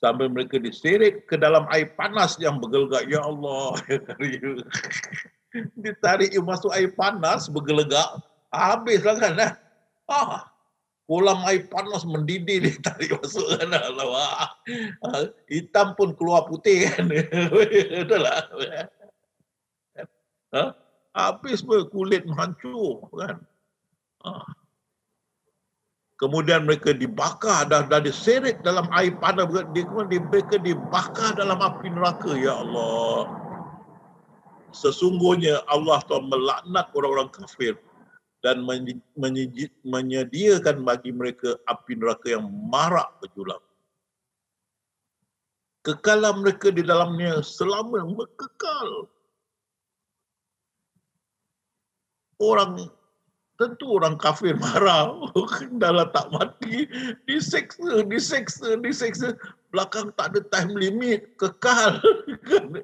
S2: Sambil mereka diseret ke dalam air panas yang bergelegak. Ya Allah. Ditarik masuk air panas bergelegak. Habislah kan. Kolam air panas mendidih ditarik masuk kan. Hitam pun keluar putih kan. Betul lah. Habis kulit hancur kan. Kemudian mereka dibakar, dah diseret dalam air panas, mereka dibakar dalam api neraka. Ya Allah. Sesungguhnya Allah telah melaknat orang-orang kafir dan menyediakan bagi mereka api neraka yang marak berjulang. Kekalan mereka di dalamnya selama kekal. Tentu orang kafir marah. Dah tak mati. Diseksa. Belakang tak ada time limit. Kekal.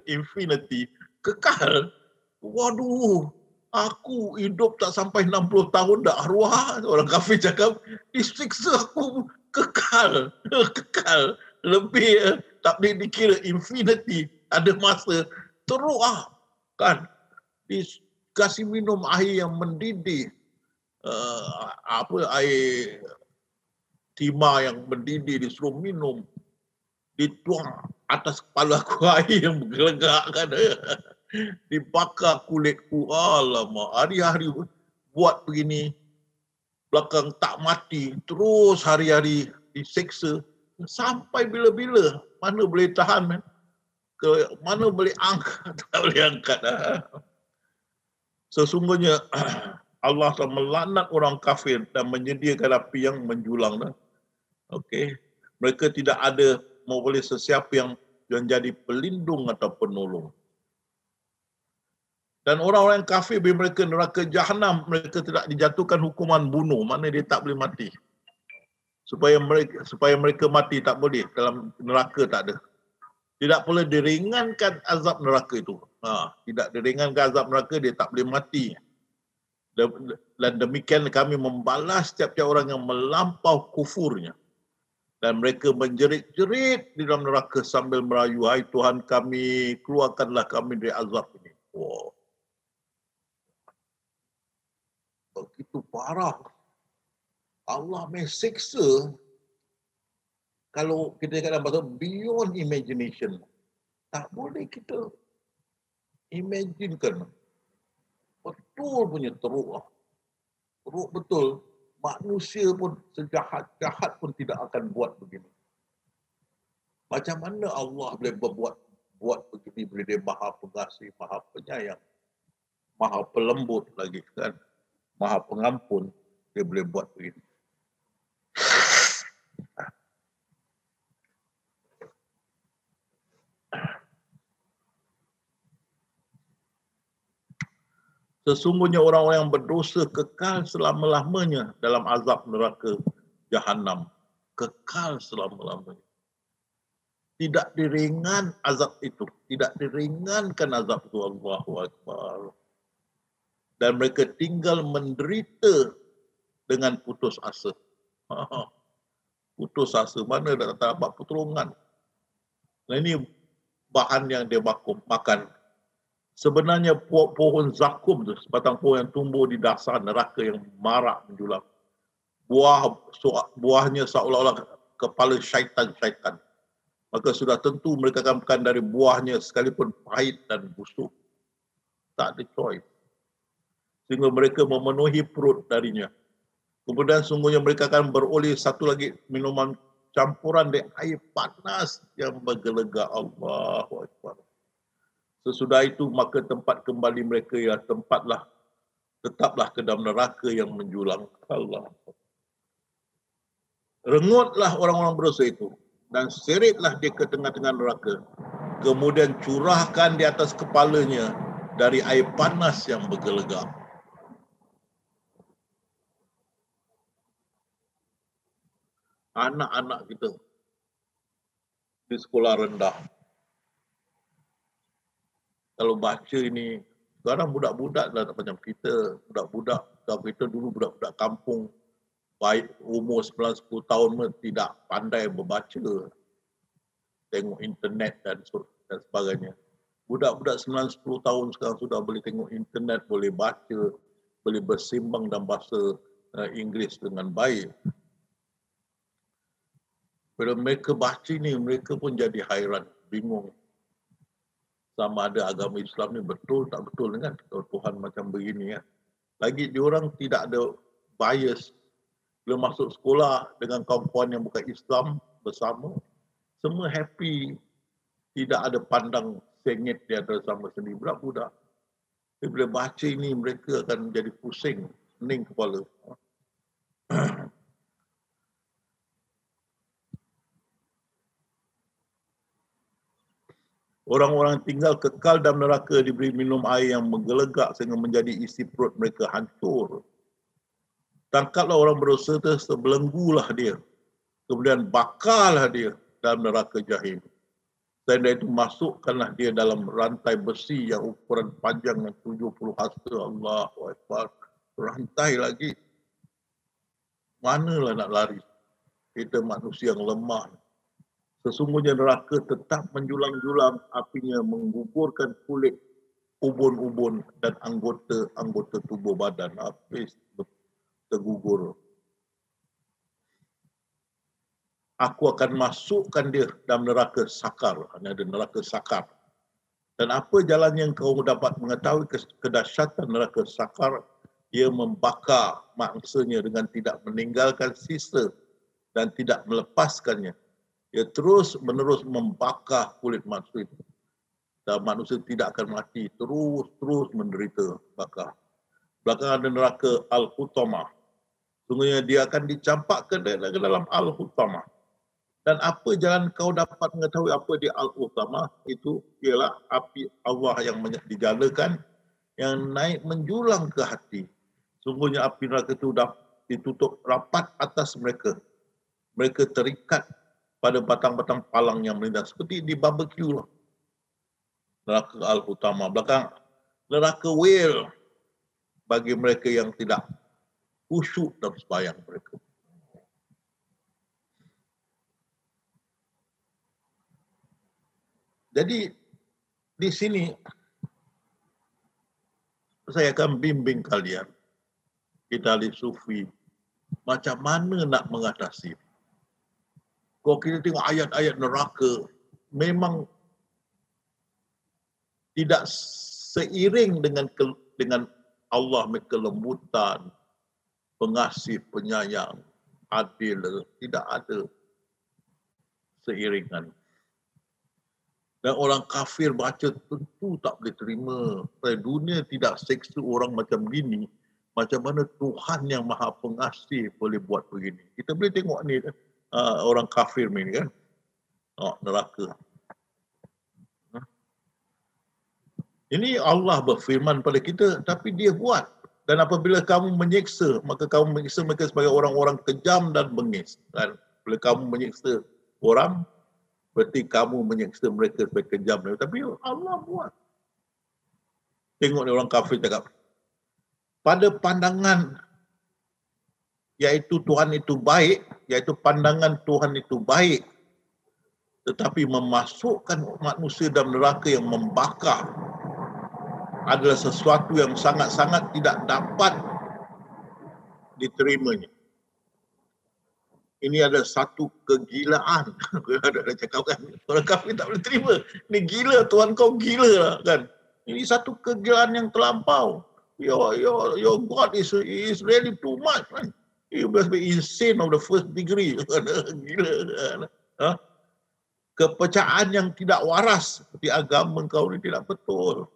S2: Infinity. Kekal. Waduh. Aku hidup tak sampai 60 tahun dah arwah. Orang kafir cakap. Diseksa aku. Kekal. Kekal. Lebih tak boleh dikira infinity. Ada masa. Teruk kan. Dikasih minum air yang mendidih. Air timah yang mendidih disuruh minum, dituang atas kepala aku air yang bergelegak kan, dibakar kulitku. Alamak, hari-hari buat begini, belakang tak mati, terus hari-hari diseksa, sampai bila-bila, mana boleh tahan, mana boleh angkat, tak boleh angkat. Sesungguhnya Allah telah melaknat orang kafir dan menyediakan api yang menjulang. Okey. Mereka tidak ada boleh sesiapa yang menjadi pelindung atau penolong. Dan orang-orang kafir bila mereka neraka jahanam, mereka tidak dijatuhkan hukuman bunuh, mana dia tak boleh mati. Supaya mereka mati tak boleh, dalam neraka tak ada. Tidak boleh diringankan azab neraka itu. Tidak diringankan azab neraka, dia tak boleh mati. Dan demikian kami membalas setiap orang yang melampau kufurnya. Dan mereka menjerit-jerit di dalam neraka sambil merayu, hai Tuhan kami, keluarkanlah kami dari azab ini. Wow. Begitu parah. Allah mensiksa. Kalau kita kata bahasa beyond imagination. Tak boleh kita imaginekan. Betul punya teruk. Teruk betul. Manusia pun sejahat-jahat pun tidak akan buat begini. Macam mana Allah boleh buat begini, bila dia maha pengasih, maha penyayang, maha pelembut lagi kan, maha pengampun, dia boleh buat begini. Sesungguhnya orang-orang yang berdosa kekal selama-lamanya dalam azab neraka jahanam. Kekal selama-lamanya. Tidak diringan azab itu. Tidak diringankan azab itu. Allahu Akbar. Dan mereka tinggal menderita dengan putus asa. Putus asa. Mana tak dapat pertolongan. Nah, ini bahan yang dia makan. Sebenarnya pohon zakum tu, sebatang pohon yang tumbuh di dasar neraka yang marak menjulang. Buahnya seolah-olah kepala syaitan-syaitan. Maka sudah tentu mereka akan makan dari buahnya sekalipun pahit dan busuk. Tak ada choice. Sehingga mereka memenuhi perut darinya. Kemudian sungguhnya mereka akan beroleh satu lagi minuman campuran dari air panas yang bergelegak. Allahu Akbar. Sesudah itu maka tempat kembali mereka ialah tetaplah ke dalam neraka yang menjulang. Allah. Rengutlah orang-orang berdosa itu dan seretlah dia ke tengah-tengah neraka. Kemudian curahkan di atas kepalanya dari air panas yang bergelegak. Anak-anak kita di sekolah rendah, kalau baca ini, sekarang budak-budak dah tak macam kita. Budak-budak, kalau kita dulu budak-budak kampung, baik umur 9-10 tahun pun tidak pandai membaca, tengok internet dan sebagainya. Budak-budak 9-10 tahun sekarang sudah boleh tengok internet, boleh baca, boleh bersimbang dalam bahasa Inggeris dengan baik. Bila mereka baca ni, mereka pun jadi hairan, bingung. Sama ada agama Islam ni betul tak betul kan? Kalau Tuhan macam begini ya. Lagi diorang tidak ada bias. Bila masuk sekolah dengan kawan-kawan yang bukan Islam bersama, semua happy. Tidak ada pandang sengit di antara sama sendiri. Budak-budak. Bila baca ini mereka akan jadi pusing, pening kepala. Orang-orang tinggal kekal dalam neraka diberi minum air yang menggelegak sehingga menjadi isi perut mereka hancur. Tangkaplah orang berdosa itu, sebelenggulah dia. Kemudian bakarlah dia dalam neraka jahim. Selain dari itu masukkanlah dia dalam rantai besi yang ukuran panjangnya 70 hasta. Allahu Akbar. Rantai lagi. Manalah nak lari? Kita manusia yang lemah. Sesungguhnya neraka tetap menjulang-julang, apinya menggugurkan kulit, ubun-ubun dan anggota-anggota tubuh badan. Habis tergugur. Aku akan masukkan dia dalam neraka sakar. Ini ada neraka sakar. Dan apa jalan yang kau dapat mengetahui kedahsyatan neraka sakar? Ia membakar mangsanya dengan tidak meninggalkan sisa dan tidak melepaskannya. Ia terus-menerus membakar kulit manusia itu. Dan manusia tidak akan mati, terus menderita bakar. Belakang ada neraka Al-Hutamah. Sungguhnya dia akan dicampakkan ke dalam Al-Hutamah. Dan apa jalan kau dapat mengetahui apa di Al-Hutamah? Itu ialah api Allah yang dijalakan, yang naik menjulang ke hati. Sungguhnya api neraka itu dah ditutup rapat atas mereka. Mereka terikat pada batang-batang palang yang melintas. Seperti di barbecue lah. Neraka Al-Hutamah. Belakang neraka Whale bagi mereka yang tidak khusyuk dalam sembahyang mereka. Jadi di sini saya akan bimbing kalian, kita ahli sufi, macam mana nak mengatasi. Kalau kita tengok ayat-ayat neraka, memang tidak seiring dengan Allah kelembutan, pengasih, penyayang, adil, tidak ada seiringan. Dan orang kafir baca tentu tak boleh terima. Dunia tidak seksa orang macam gini. Macam mana Tuhan yang maha pengasih boleh buat begini. Kita boleh tengok ni kan. Orang kafir ni kan. Neraka. Ini Allah berfirman pada kita, tapi dia buat. Dan apabila kamu menyiksa, maka kamu menyiksa mereka sebagai orang-orang kejam dan bengis. Dan bila kamu menyiksa orang, berarti kamu menyiksa mereka sebagai kejam. Tapi Allah buat. Tengok ni orang kafir cakap. Pada pandangan iaitu Tuhan itu baik, iaitu pandangan Tuhan itu baik, tetapi memasukkan manusia dalam neraka yang membakar adalah sesuatu yang sangat-sangat tidak dapat diterimanya. Ini ada satu kegilaan. Ada cakap kan, orang kafir tak boleh terima. Ini gila, Tuhan kau gila lah kan. Ini satu kegilaan yang terlampau. Your God is really too much man. You must be insane of the first degree. Gila. Kepercayaan yang tidak waras di agama kau ini tidak betul.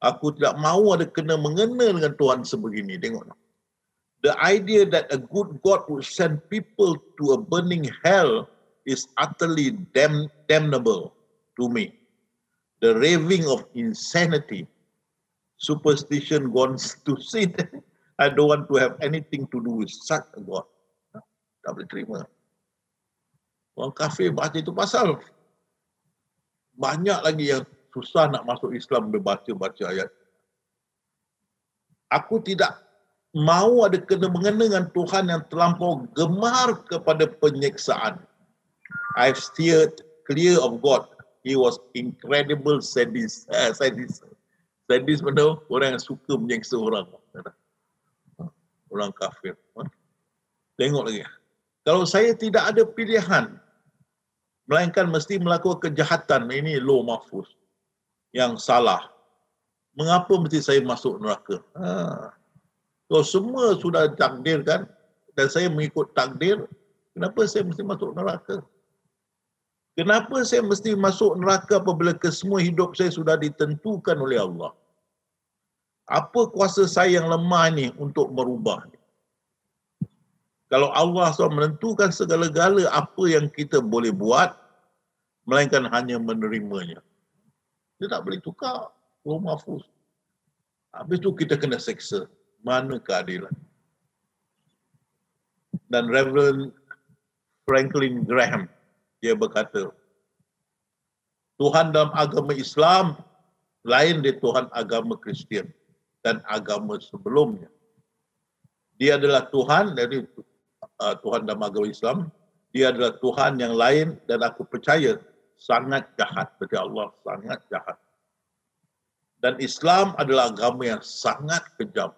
S2: Aku tidak mahu ada kena mengena dengan Tuhan sebegini. Tengok. The idea that a good God would send people to a burning hell is utterly damnable to me. The raving of insanity, superstition gone to seed. I don't want to have anything to do with such a God. Tak boleh terima. Orang kafir baca itu pasal. Banyak lagi yang susah nak masuk Islam dia baca ayat. Aku tidak mau ada kena-mengena dengan Tuhan yang terlampau gemar kepada penyiksaan. I've steered clear of God. He was incredible sadist. Sadist mana? Orang yang suka menyiksa orang. Orang kafir. Tengok lagi. Kalau saya tidak ada pilihan, melainkan mesti melakukan kejahatan, ini law mahfuz yang salah. Mengapa mesti saya masuk neraka? So, semua sudah takdirkan dan saya mengikut takdir, kenapa saya mesti masuk neraka? Kenapa saya mesti masuk neraka apabila kesemua hidup saya sudah ditentukan oleh Allah? Apa kuasa saya yang lemah ini untuk merubah? Kalau Allah SWT menentukan segala-gala apa yang kita boleh buat, melainkan hanya menerimanya. Dia tak boleh tukar. Law mahfuz. Habis tu kita kena seksa. Mana keadilan? Dan Reverend Franklin Graham, dia berkata, Tuhan dalam agama Islam lain dari Tuhan agama Kristian dan agama sebelumnya. Dia adalah Tuhan dari Tuhan dalam agama Islam. Dia adalah Tuhan yang lain dan aku percaya sangat jahat. Berarti Allah sangat jahat. Dan Islam adalah agama yang sangat kejam.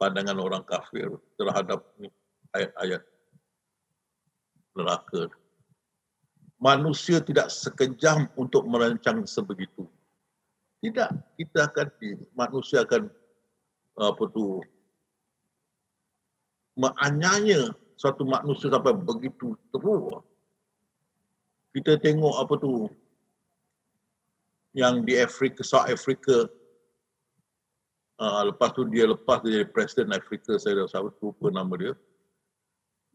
S2: Pandangan orang kafir terhadap ayat-ayat neraka. Manusia tidak sekejam untuk merancang sebegitu. Tidak, manusia akan menganiaya suatu manusia sampai begitu teruk. Kita tengok yang di Afrika, South Africa, lepas dia jadi Presiden Afrika, saya dah lupa nama dia.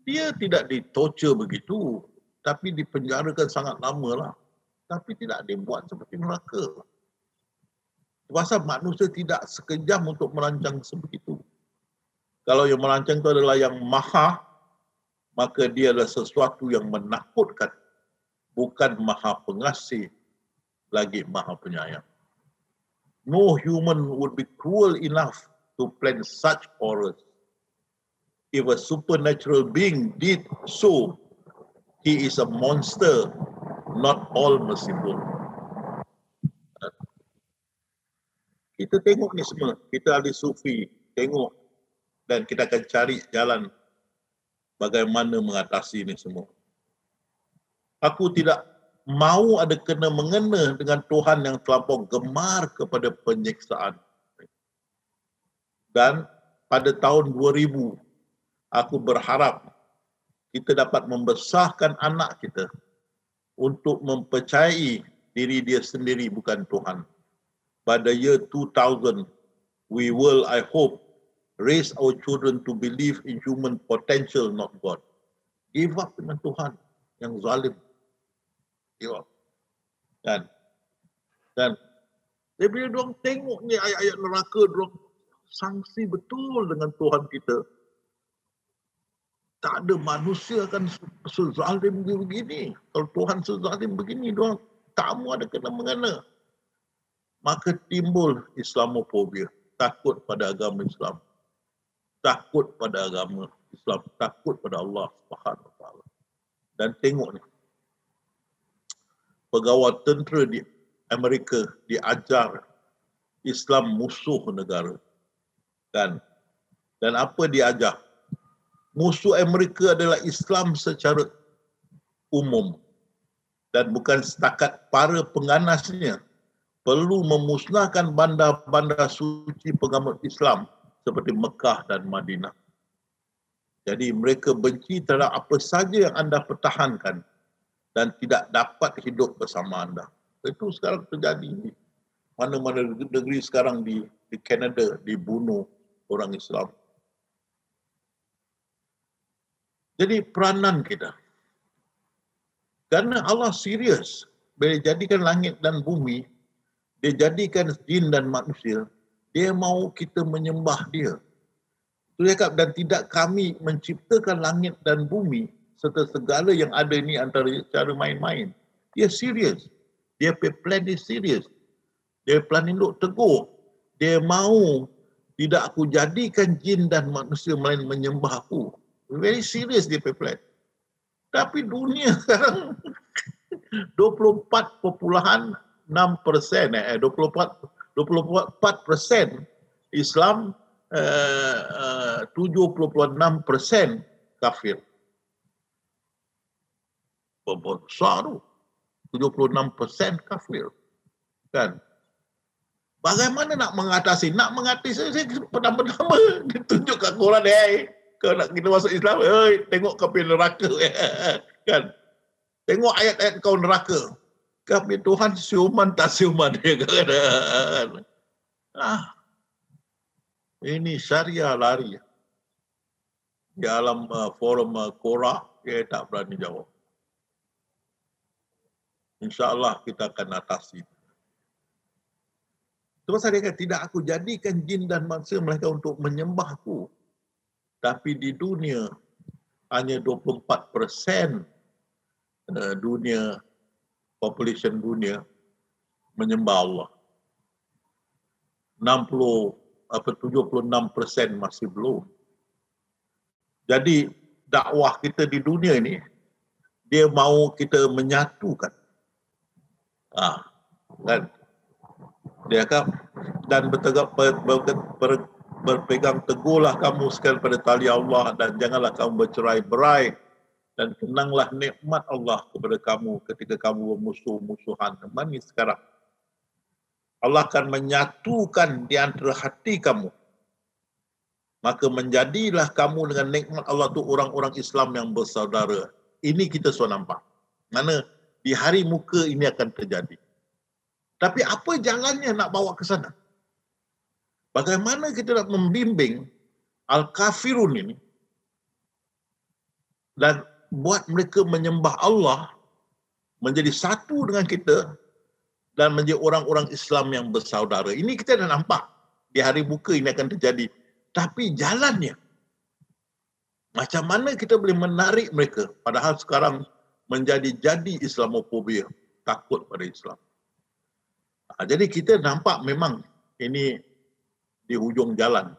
S2: Dia tidak ditorture begitu, tapi dipenjarakan sangat lama lah. Tapi tidak dibuat seperti neraka. Pasal manusia tidak sekejam untuk merancang sebegitu. Kalau yang merancang itu adalah yang maha, maka dia adalah sesuatu yang menakutkan. Bukan maha pengasih, lagi maha penyayang. No human would be cruel enough to plan such horrors. If a supernatural being did so, he is a monster, not all merciful. Kita tengok ni semua, kita ahli sufi, tengok dan kita akan cari jalan bagaimana mengatasi ini semua. Aku tidak mau ada kena-mengena dengan Tuhan yang terlampau gemar kepada penyiksaan. Dan pada tahun 2000, aku berharap kita dapat membesarkan anak kita untuk mempercayai diri dia sendiri bukan Tuhan. Pada year 2000, we will, I hope, raise our children to believe in human potential, not God. Give up dengan Tuhan yang zalim. Give up. Dan bila diorang tengok ni ayat-ayat neraka, diorang sangsi betul dengan Tuhan kita. Tak ada manusia akan sezalim begini. Kalau Tuhan sezalim begini, diorang tak mau ada kena-mengena. Maka timbul Islamofobia, takut pada agama Islam. Takut pada agama Islam, takut pada Allah Subhanahu Wa Taala. Dan tengok ni, pegawai tentera di Amerika diajar Islam musuh negara. Dan apa diajar? Musuh Amerika adalah Islam secara umum. Dan bukan setakat para pengganasnya perlu memusnahkan bandar-bandar suci pengamat Islam seperti Mekah dan Madinah. Jadi mereka benci terhadap apa saja yang anda pertahankan dan tidak dapat hidup bersama anda. Itu sekarang terjadi. Mana-mana negeri sekarang di Kanada dibunuh orang Islam. Jadi peranan kita. Karena Allah serius. Bila jadikan langit dan bumi, dia jadikan jin dan manusia, dia mau kita menyembah dia. Dia cakap, dan tidak kami menciptakan langit dan bumi serta segala yang ada ni antara cara main-main. Dia serius. Dia plan dia serius. Dia plan induk teguh. Dia mau tidak aku jadikan jin dan manusia melainkan menyembah aku. Very serious dia plan. Tapi dunia sekarang 24.6%, 24% Islam, 70.6% kafir. Besar tu. 76% kafir. Kan? Bagaimana nak mengatasi? Nak mengatasi, saya pertama-tama ditunjuk kat Quran, kalau nak kita masuk Islam, tengok kafir neraka. Kan? Tengok ayat-ayat kau neraka. Kafir Tuhan siuman tak siuman dia kan. Ini syariah lari. Di dalam forum Quran, dia tak berani jawab. InsyaAllah kita akan atasi. Terus dia kata, tidak aku jadikan jin dan manusia melainkan untuk menyembahku. Tapi di dunia, hanya 24% dunia, population dunia menyembah Allah. 76% masih belum. Jadi dakwah kita di dunia ini, dia mau kita menyatukan. Kan? Dia kata, dan berpegang teguhlah kamu sekali pada tali Allah dan janganlah kamu bercerai-berai dan kenanglah nikmat Allah kepada kamu ketika kamu bermusuh-musuhan. Mana sekarang? Allah akan menyatukan di antara hati kamu. Maka menjadilah kamu dengan nikmat Allah tu orang-orang Islam yang bersaudara. Ini kita sudah nampak. Mana di hari muka ini akan terjadi. Tapi apa jalannya nak bawa ke sana? Bagaimana kita nak membimbing al-kafirun ini dan buat mereka menyembah Allah, menjadi satu dengan kita dan menjadi orang-orang Islam yang bersaudara. Ini kita dah nampak. Di hari muka ini akan terjadi. Tapi jalannya, macam mana kita boleh menarik mereka? Padahal sekarang menjadi Islamofobia, takut pada Islam. Jadi kita nampak memang ini di hujung jalan.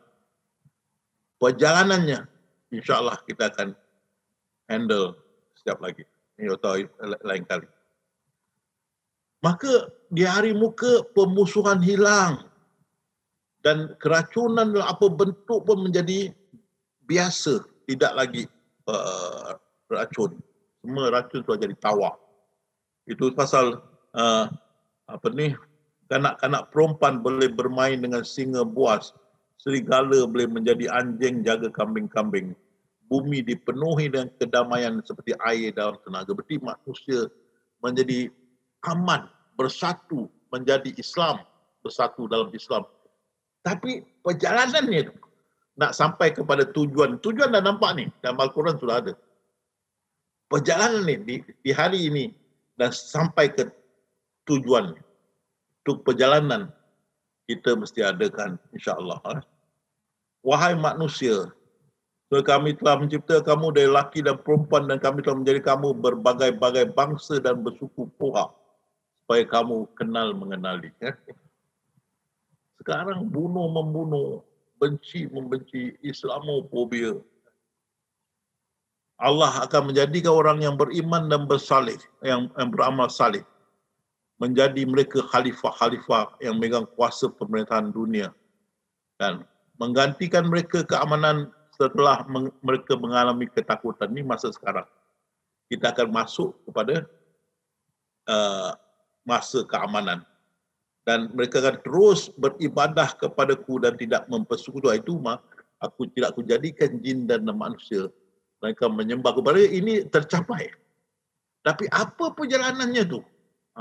S2: Perjalanannya, insyaAllah kita akan handle setiap lagi. Ini tahu lain kali. Maka di hari muka pemusuhan hilang dan keracunan dalam apa bentuk pun menjadi biasa, tidak lagi racun. Semua racun sudah jadi tawar. Itu pasal kanak-kanak perempuan boleh bermain dengan singa buas, serigala boleh menjadi anjing jaga kambing-kambing. Bumi dipenuhi dengan kedamaian seperti air dalam tenaga. Berarti manusia menjadi aman, bersatu, menjadi Islam, bersatu dalam Islam. Tapi perjalanannya itu nak sampai kepada tujuan. Tujuan dah nampak ni, dalam Al-Quran sudah ada. Perjalanan ni di hari ini dan sampai ke tujuan. Untuk perjalanan kita mesti adakan insya-Allah. Wahai manusia, kami telah mencipta kamu dari laki dan perempuan dan kami telah menjadi kamu berbagai-bagai bangsa dan bersuku pohak supaya kamu kenal mengenali. Sekarang bunuh-membunuh, benci-membenci, Islamofobia. Allah akan menjadikan orang yang beriman dan bersalih, yang beramal salih, menjadi mereka khalifah-khalifah yang memegang kuasa pemerintahan dunia dan menggantikan mereka keamanan setelah mereka mengalami ketakutan. Ini masa sekarang. Kita akan masuk kepada masa keamanan dan mereka akan terus beribadah kepadaku dan tidak mempersekutukan. Itu aku jadikan jin dan manusia mereka menyembah kepada. Ini tercapai. Tapi apa perjalanannya tu?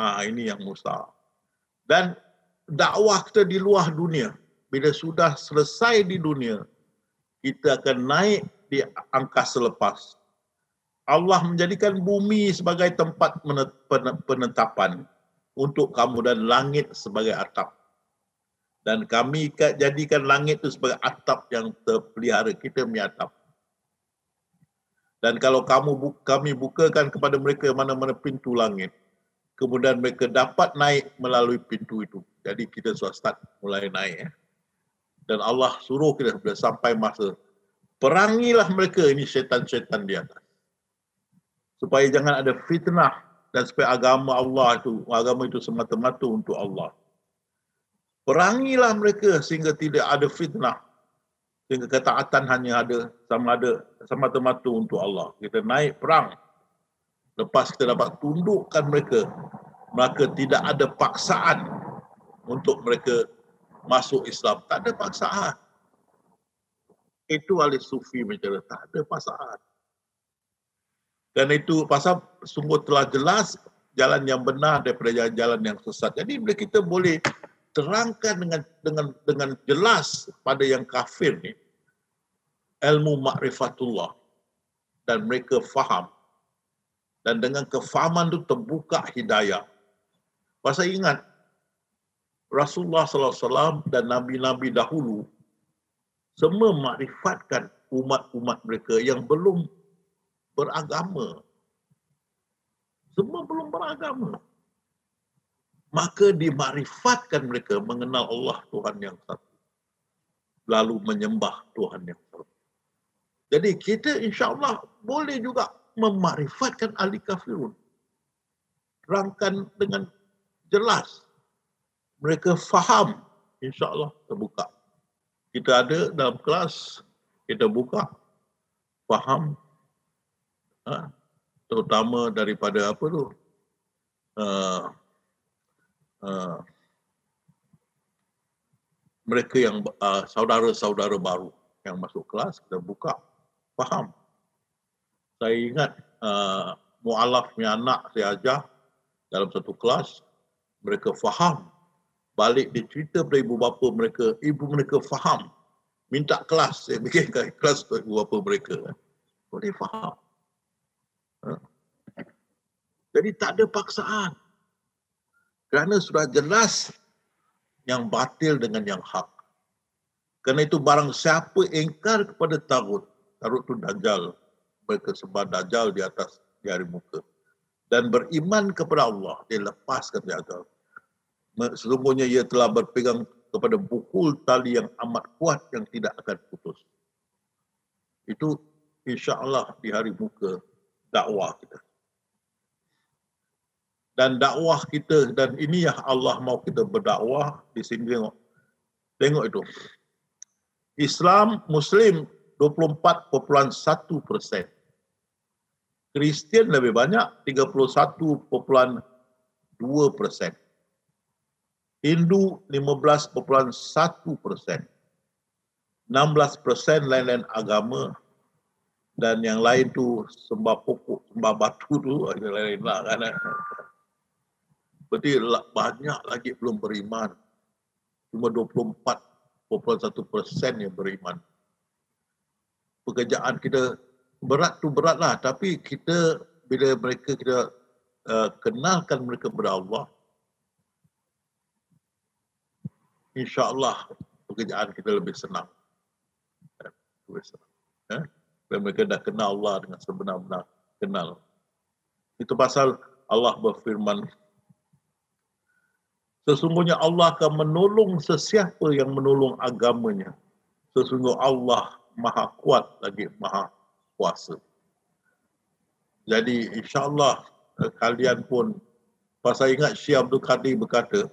S2: Ini yang mustahil. Dan dakwah kita di luar dunia, bila sudah selesai di dunia, kita akan naik di angkasa lepas. Allah menjadikan bumi sebagai tempat penetapan untuk kamu dan langit sebagai atap. Dan kami jadikan langit itu sebagai atap yang terpelihara. Kita punya atap. Dan kalau kami bukakan kepada mereka mana-mana pintu langit, kemudian mereka dapat naik melalui pintu itu. Jadi kita sudah start mulai naik. Dan Allah suruh kita bila sampai masa, perangilah mereka ini syaitan-syaitan di atas. Supaya jangan ada fitnah dan supaya agama itu semata-mata untuk Allah. Perangilah mereka sehingga tidak ada fitnah. Sehingga ketaatan hanya ada semata-mata untuk Allah. Kita naik perang. Lepas kita dapat tundukkan mereka, maka tidak ada paksaan untuk mereka masuk Islam. Tak ada paksaan. Itu ahli sufi bicara, tak ada paksaan. Dan itu pasal sungguh telah jelas jalan yang benar daripada jalan yang sesat. Jadi bila kita boleh terangkan dengan jelas pada yang kafir ni ilmu ma'rifatullah dan mereka faham, dan dengan kefahaman itu terbuka hidayah. Pasal ingat Rasulullah SAW dan Nabi-Nabi dahulu semua makrifatkan umat-umat mereka yang belum beragama. Semua belum beragama. Maka dimakrifatkan mereka mengenal Allah Tuhan yang satu. Lalu menyembah Tuhan yang satu. Jadi kita insya-Allah boleh juga memakrifatkan ahli kafirun. Terangkan dengan jelas. Mereka faham, insya-Allah terbuka. Kita ada dalam kelas, kita buka, faham, terutama daripada apa tu, mereka yang saudara-saudara baru yang masuk kelas, kita buka, faham. Saya ingat mu'alaf punya anak saya ajar dalam satu kelas, mereka faham. Balik dia cerita pada ibu bapa mereka, ibu mereka faham. Minta kelas, saya bikinkan kelas untuk ibu bapa mereka. Boleh faham. Jadi tak ada paksaan. Kerana sudah jelas yang batil dengan yang hak. Kerana itu barang siapa ingkar kepada Tagut, Tagut itu Dajjal, mereka sebab Dajjal di atas di hari muka. Dan beriman kepada Allah, dia lepaskan dia agama. Sesungguhnya ia telah berpegang kepada bukul tali yang amat kuat yang tidak akan putus. Itu insya-Allah di hari muka dakwah kita. Dan dakwah kita, dan ini yang Allah mau kita berdakwah di sini. Tengok itu. Islam Muslim 24.1%. Kristian lebih banyak 31.2%. Hindu 15.1%. 16% lain-lain agama, dan yang lain tu sembah pokok, sembah batu tu lain-lain lah kan. Berarti banyak lagi belum beriman. Cuma 24.1% yang beriman. Pekerjaan kita berat tu beratlah, tapi kita bila mereka kita kenalkan mereka kepada Allah, insya-Allah pekerjaan kita lebih senang. Dan mereka dah kenal Allah dengan sebenar-benar kenal. Itu pasal Allah berfirman, sesungguhnya Allah akan menolong sesiapa yang menolong agamanya. Sesungguhnya Allah Maha Kuat lagi Maha Kuasa. Jadi insya-Allah kalian pun, pasal ingat Syekh Abdul Qadir berkata,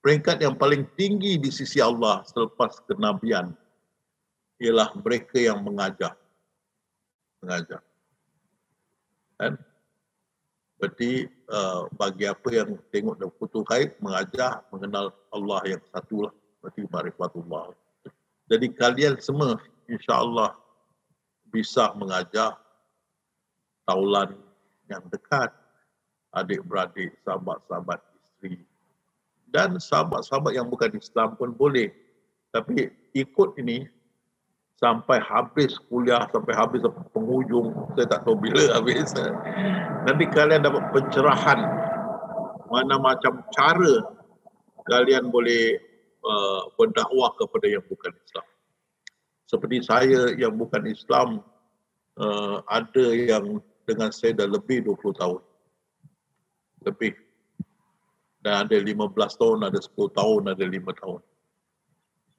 S2: peringkat yang paling tinggi di sisi Allah selepas kenabian ialah mereka yang mengajar. Kan? Berarti bagi apa yang tengok dalam Futuh Ghaib, mengajar, mengenal Allah yang satu lah. Berarti ma'rifatullah. Jadi kalian semua insya-Allah bisa mengajar taulan yang dekat, adik-beradik, sahabat-sahabat isteri Dan sahabat-sahabat yang bukan Islam pun boleh. Tapi ikut ini sampai habis kuliah, sampai habis penghujung. Saya tak tahu bila habis. Nanti kalian dapat pencerahan mana macam cara kalian boleh berdakwah kepada yang bukan Islam. Seperti saya yang bukan Islam, ada yang dengan saya dah lebih 20 tahun. Lebih. Dan ada 15 tahun, ada 10 tahun, ada 5 tahun.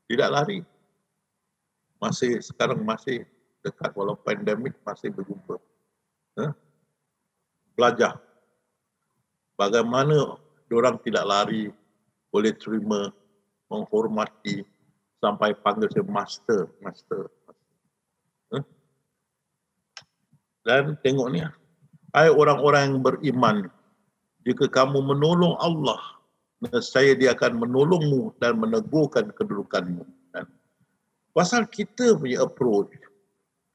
S2: Tidak lari. Sekarang masih dekat, walau pandemik masih berjumpa. Belajar. Bagaimana diorang tidak lari, boleh terima, menghormati, sampai panggil saya master. Dan tengok ni, hai orang-orang yang beriman, jika kamu menolong Allah, nescaya dia akan menolongmu dan menegurkan kedudukanmu. Pasal kita punya approach,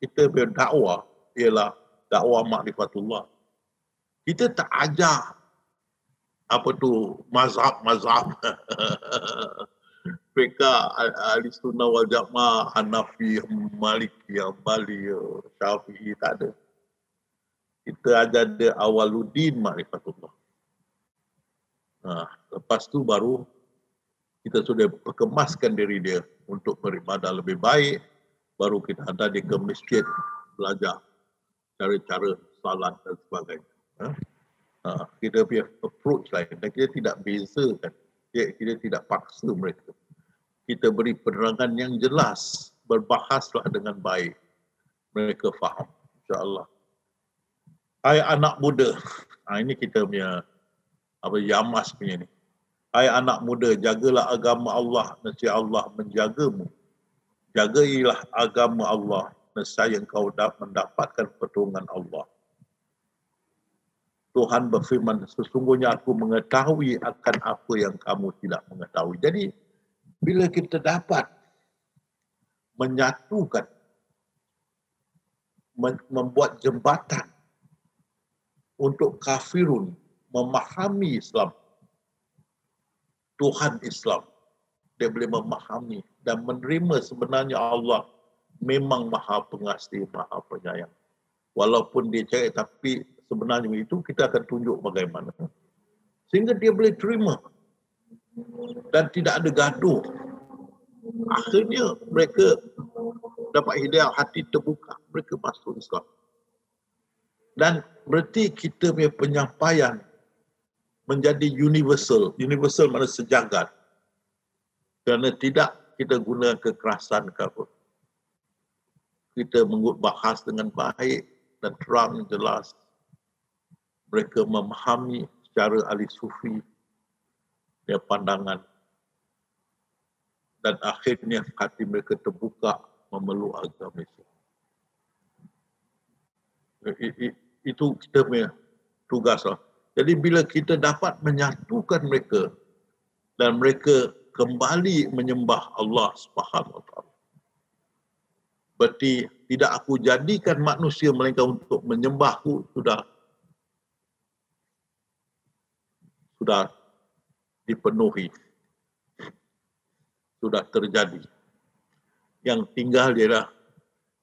S2: kita punya dakwah ialah dakwah makrifatullah. Kita tak ajar apa tu mazhab. Mereka ahli sunnah wal jamaah, Hanafi, Maliki, Hambali, Syafi'i, tak ada. Kita ajar dia awaluddin makrifatullah. Lepas tu baru kita sudah perkemaskan diri dia untuk beribadah lebih baik, baru kita hantar dia ke masjid belajar cara-cara salat dan sebagainya. Kita punya approach lain dan kita tidak bezakan, kita tidak paksa mereka. Kita beri penerangan yang jelas, berbahaslah dengan baik, mereka faham, insya-Allah. Hai anak muda, ini kita punya Yamas punya ni. Hai anak muda, jagalah agama Allah, nescaya Allah menjagamu. Jagailah agama Allah, nescaya engkau mendapatkan pertolongan Allah. Tuhan berfirman, sesungguhnya aku mengetahui akan apa yang kamu tidak mengetahui. Jadi, bila kita dapat menyatukan, membuat jembatan untuk kafirun memahami Islam, Tuhan Islam, dia boleh memahami dan menerima sebenarnya Allah memang Maha Pengasih, Maha Penyayang. Walaupun dia cakap, tapi sebenarnya itu kita akan tunjuk bagaimana. Sehingga dia boleh terima dan tidak ada gaduh. Akhirnya mereka dapat hidayah, hati terbuka, mereka masuk Islam. Dan berarti kita punya penyampaian menjadi universal. Universal makna sejagat. Kerana tidak kita guna kekerasan ke apa. Kita bahas dengan baik dan terang, jelas. Mereka memahami secara ahli sufi dia pandangan. Dan akhirnya hati mereka terbuka memeluk agama Islam. Itu kita punya tugas lah. Jadi bila kita dapat menyatukan mereka dan mereka kembali menyembah Allah Subhanahu Wa Taala, berarti tidak aku jadikan manusia melainkan untuk menyembahku sudah dipenuhi, sudah terjadi. Yang tinggal ialah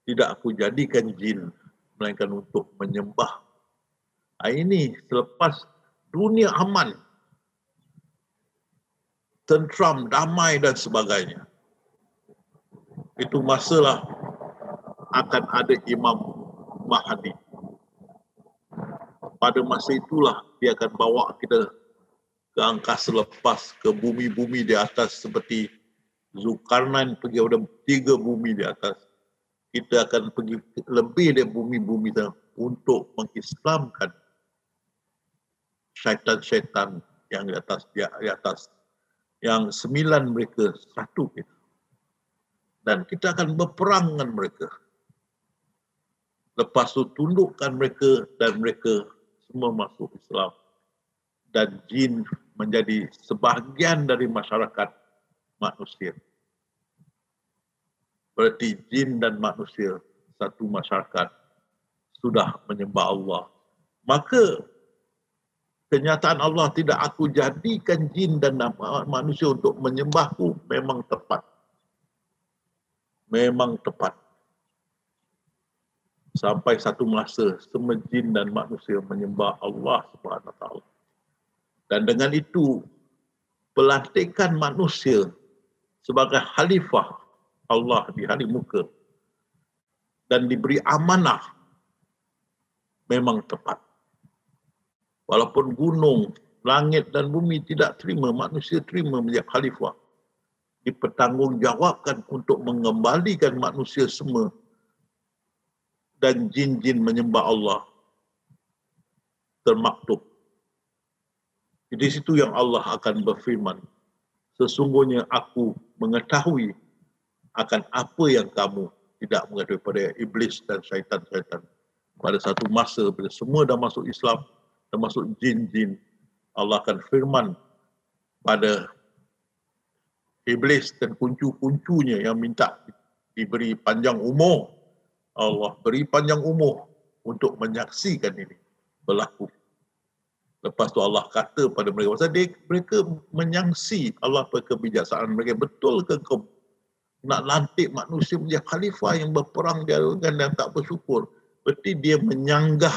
S2: tidak aku jadikan jin melainkan untuk menyembah. Ini selepas dunia aman, tentram, damai dan sebagainya. Itu masalah akan ada Imam Mahdi. Pada masa itulah dia akan bawa kita ke angkasa lepas, ke bumi-bumi di atas seperti Zulkarnain pergi ada 3 bumi di atas. Kita akan pergi lebih dari bumi-bumi untuk mengislamkan syaitan-syaitan yang di atas, yang 9 mereka satu kita. Dan kita akan berperang dengan mereka. Lepas itu tundukkan mereka dan mereka semua masuk Islam. Dan jin menjadi sebahagian dari masyarakat manusia. Berarti jin dan manusia satu masyarakat sudah menyembah Allah. Maka kenyataan Allah, tidak aku jadikan jin dan manusia untuk menyembahku, memang tepat. Memang tepat. Sampai satu masa semua jin dan manusia menyembah Allah Subhanahu Wa Taala. Dan dengan itu pelantikan manusia sebagai khalifah Allah di hari muka dan diberi amanah memang tepat. Walaupun gunung, langit dan bumi tidak terima, manusia terima menjadi khalifah. Dipertanggungjawabkan untuk mengembalikan manusia semua dan jin-jin menyembah Allah. Termaktub. Di situ yang Allah akan berfirman, sesungguhnya aku mengetahui akan apa yang kamu tidak mengetahui pada iblis dan syaitan-syaitan. Pada satu masa bila semua dah masuk Islam, dah masuk jin-jin, Allah akan firman pada iblis dan kuncu-kuncunya yang minta diberi panjang umur. Allah beri panjang umur untuk menyaksikan ini berlaku. Lepas tu Allah kata pada mereka, pasal mereka menyaksi Allah kebijaksanaan mereka. Betul ke kau nak lantik manusia menjadi khalifah yang berperang dengan dan tak bersyukur? Berarti dia menyanggah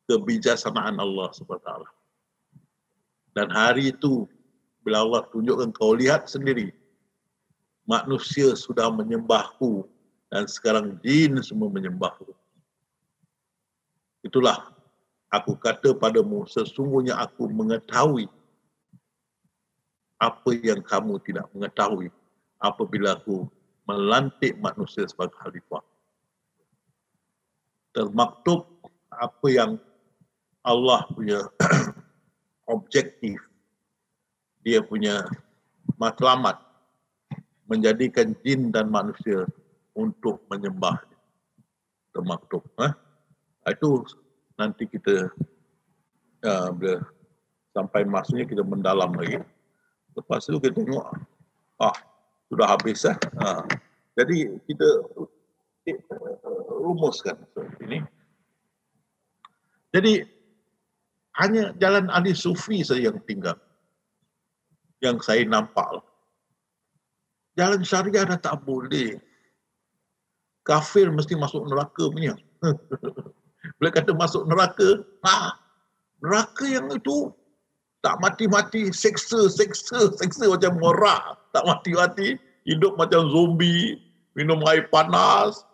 S2: kebijaksanaan Allah SWT. Dan hari itu, bila Allah tunjukkan, kau lihat sendiri, manusia sudah menyembahku dan sekarang jin semua menyembahku. Itulah aku kata padamu, sesungguhnya aku mengetahui apa yang kamu tidak mengetahui apabila aku melantik manusia sebagai khalifah. Termaktub apa yang Allah punya objektif, dia punya matlamat menjadikan jin dan manusia untuk menyembah. Termaktub. Itu nanti kita bila sampai masanya kita mendalam lagi. Lepas itu kita tengok, sudah habis. Jadi kita rumuskan ini. Jadi hanya jalan ahli sufi saja yang tinggal, yang saya nampak. Jalan syariah dah tak boleh. Kafir mesti masuk neraka punya. Bila kata masuk neraka, neraka yang itu tak mati-mati, seksa macam morak, tak mati-mati, hidup macam zombie, minum air panas,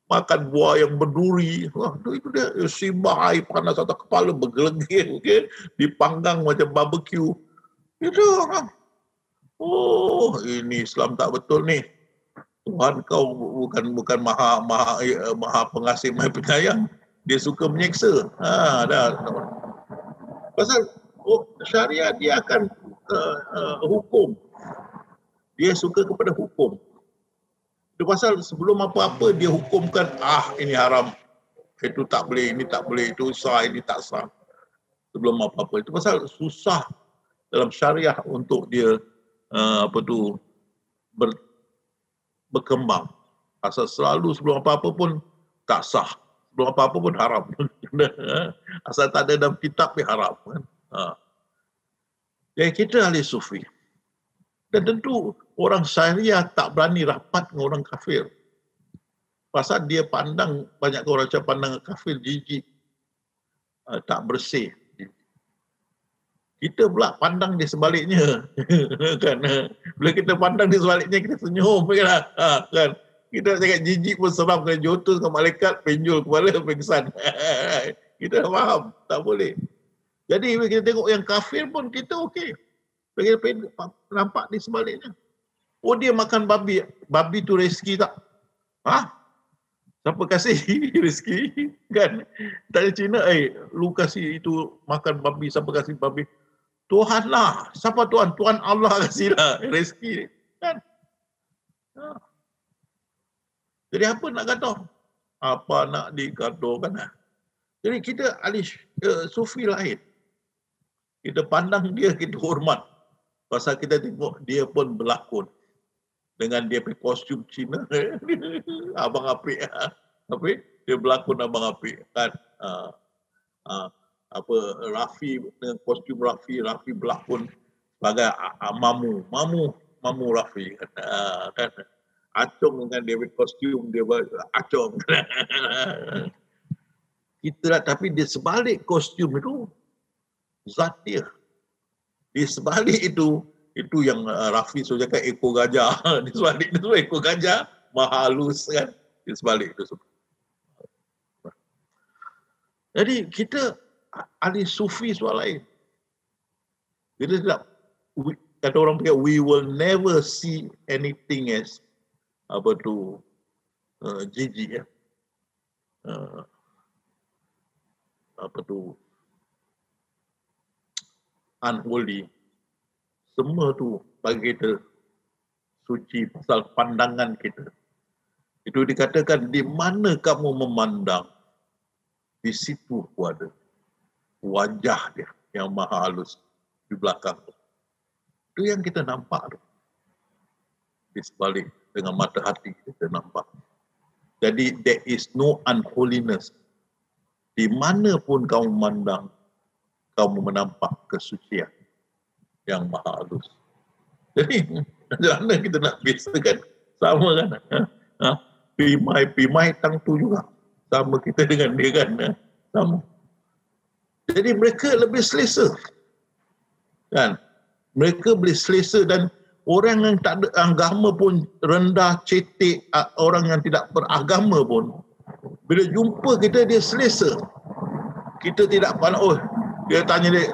S2: makan buah yang berduri. Itu dia simbah air panas atas kepala bergelegir, okay? Dipanggang macam barbecue. Itu ini Islam tak betul ni. Tuhan kau bukan maha pengasih, maha penyayang. Dia suka menyeksa. Dah. Pasal syariat dia akan hukum. Dia suka kepada hukum. Itu pasal sebelum apa-apa dia hukumkan, ini haram, itu tak boleh, ini tak boleh, itu sah, ini tak sah. Sebelum apa-apa. Itu pasal susah dalam syariah untuk dia berkembang. Pasal selalu sebelum apa-apa pun tak sah. Sebelum apa-apa pun haram. Asal tak ada dalam kitab dia haram. Jadi kita ahli sufi. Dan tentu orang syariah tak berani rapat dengan orang kafir. Pasal dia pandang, banyak orang macam pandang kafir jijik. Tak bersih. Kita pula pandang dia sebaliknya. Kan? Bila kita pandang dia sebaliknya, kita senyum. Kan? Kita cakap jijik pun seram, kena jotos dengan malaikat, penjul kepala, pengsan. Kita faham, tak boleh. Jadi bila kita tengok yang kafir pun kita okey. Bila kita nampak di sebaliknya. Dia makan babi. Babi tu rezeki tak? Siapa kasih rezeki? Kan? Tak ada Cina, lu kasih itu makan babi, siapa kasih babi? Tuhan lah. Siapa Tuhan? Tuhan Allah kasih lah rezeki. Kan? Jadi apa nak kata? Apa nak dikatakan? Jadi kita ahli sufi lain. Kita pandang dia, kita hormat. Pasal kita tengok dia pun berlakon. Dengan dia pakai kostum Cina. Abang apik. Dia berlakon abang apik. Kan? Rafi dengan kostum Rafi berlakon sebagai Mamu Rafi kan. Acong dengan David kostum dia Acong. Tapi di sebalik kostum itu zat dia. Di sebalik itu yang Rafi so cakap ekor gajah. Di sebalik itu ekor gajah maha halus kan. Di sebalik itu. Jadi kita ahli sufi soal lain. Kita tidak, kata orang pikir, we will never see anything as jijik ya. Unholy. Semua tu bagi kita suci pasal pandangan kita. Itu dikatakan di mana kamu memandang, di situ ada wajah dia yang maha halus di belakang tu. Itu yang kita nampak tu. Di sebalik dengan mata hati kita nampak. Jadi there is no unholiness. Di mana pun kamu memandang, kamu menampak kesucian yang maha halus. Jadi macam mana kita nak biasakan? Sama kan? Pimai tang tu juga. Sama kita dengan dia kan. Sama. Jadi mereka lebih selesa. Kan? Mereka boleh selesa dan orang yang tak ada agama pun rendah, cetek, orang yang tidak beragama pun bila jumpa kita dia selesa. Kita tidak pandang, dia tanya dia,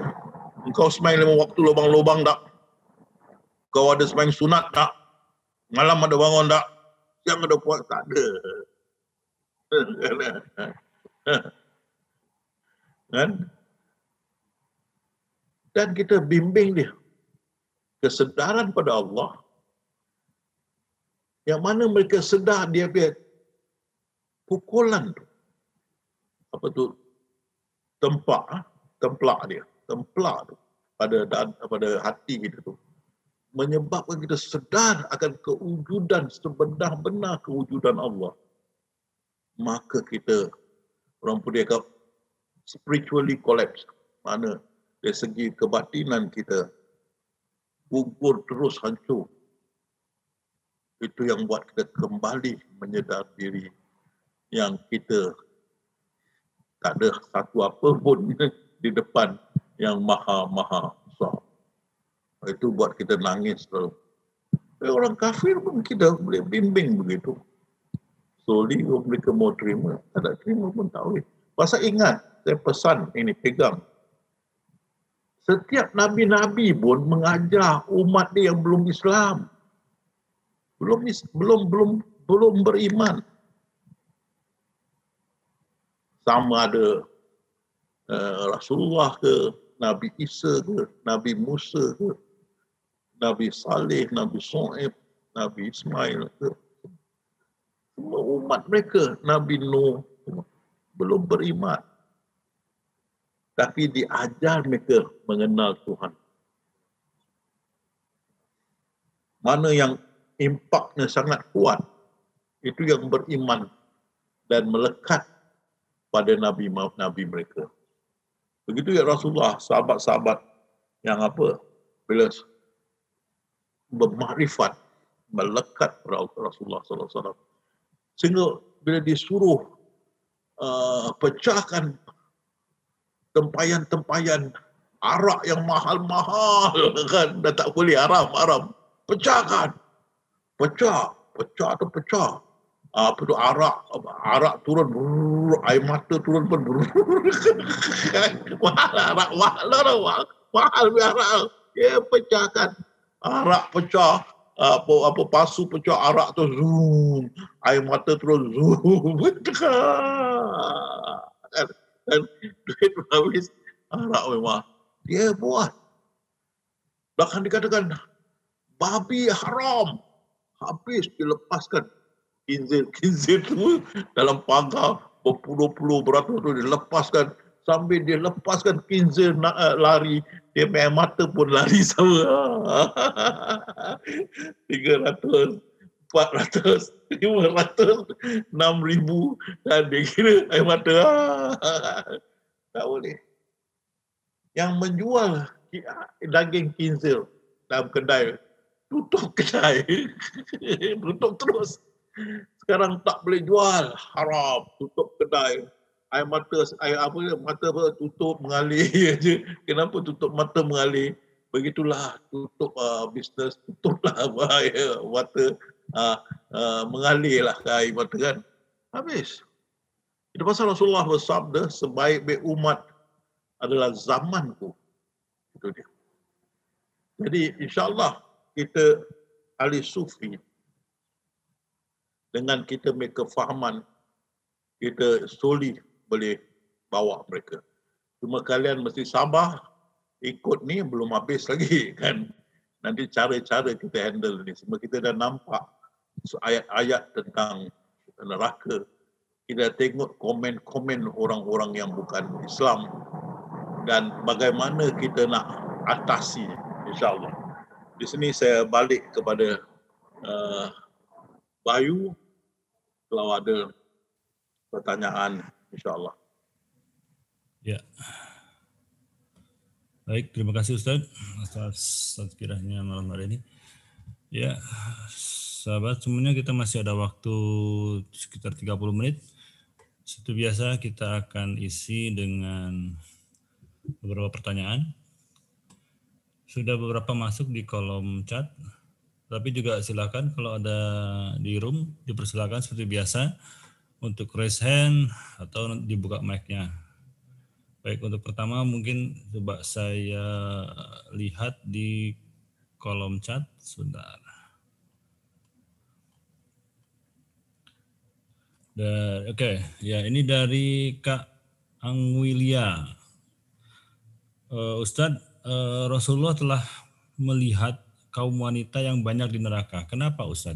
S2: kau sembahyang 5 waktu lubang-lubang tak? Kau ada sembahyang sunat tak? Malam ada bangun tak? Siang ada puas? Tak ada. Kan? Dan kita bimbing dia kesedaran pada Allah, yang mana mereka sedar dia punya pukulan tu, templak dia, templak tu pada hati kita tu, menyebabkan kita sedar akan kewujudan, sebenar-benar kewujudan Allah. Maka kita, orang pun dia spiritually collapse. Mana dari segi kebatinan kita gugur terus hancur. Itu yang buat kita kembali menyedar diri yang kita tak ada satu apa pun di depan yang maha besar. Itu buat kita nangis selalu. Orang kafir pun kita boleh bimbing begitu. Slowly mereka mau terima. Tak ada terima pun tak boleh. Pasal ingat, saya pesan ini, pegang. Setiap nabi-nabi pun mengajar umat dia yang belum Islam. Belum beriman. Sama ada Rasulullah ke, Nabi Isa ke, Nabi Musa ke, Nabi Saleh, Nabi Shu'aib, Nabi Ismail ke. Semua umat mereka, Nabi Nuh, belum beriman. Tapi diajar mereka mengenal Tuhan. Mana yang impaknya sangat kuat, itu yang beriman dan melekat pada nabi mereka. Begitu ya Rasulullah, sahabat-sahabat yang bila bermakrifat, melekat pada Rasulullah SAW. Sehingga bila disuruh pecahkan tempayan-tempayan arak yang mahal-mahal kan, dah tak boleh, haram. Pecahkan. Pecah. Apa tu arak turun, air mata turun pun. Mahal arak. Dia pecahkan. Arak pecah, pasu pecah, arak tu zoom, air mata turun zoom. Dan duit habis, arak memang dia buat. Bahkan dikatakan babi haram. Habis dilepaskan kinzir tu dalam pagar berpuluh-puluh beratus tu dilepaskan. Sambil dia lepaskan kinzir lari, dia punya mata pun lari sama. 300, 400, 500, 6,000 dan dia kira air mata. Tak boleh. yang menjual daging khinzir dalam kedai, tutup kedai. Tutup terus. Sekarang tak boleh jual, haram, tutup kedai. Air mata tutup mengalir je. Kenapa tutup mata mengalir? Begitulah tutup bisnes, tutuplah mata mengalir lah air mata kan. Habis. Itu pasal Rasulullah bersabda, sebaik-baik umat adalah zamanku. Itu dia. Jadi insya-Allah kita ahli sufi, dengan kita make kefahaman, kita slowly boleh bawa mereka. Cuma kalian mesti sabar, ikut ni belum habis lagi kan. Nanti cara-cara kita handle ni. Semua kita dah nampak ayat-ayat tentang neraka. Kita tengok komen-komen orang-orang yang bukan Islam dan bagaimana kita nak atasi, insya-Allah. Di sini saya balik kepada Bayu. Kalau ada pertanyaan, insya-Allah.
S1: Ya. Baik, terima kasih Ustaz atas tazkirahnya malam hari ini. Ya, sahabat semuanya, kita masih ada waktu sekitar 30 menit. Seperti biasa kita akan isi dengan beberapa pertanyaan. Sudah beberapa masuk di kolom chat. Tapi juga silakan kalau ada di room dipersilakan seperti biasa untuk raise hand atau dibuka mic-nya. Baik, untuk pertama mungkin coba saya lihat di kolom chat sebentar. Oke, ya ini dari Kak Angwilia. Ustadz, Rasulullah telah melihat kaum wanita yang banyak di neraka. Kenapa, Ustaz?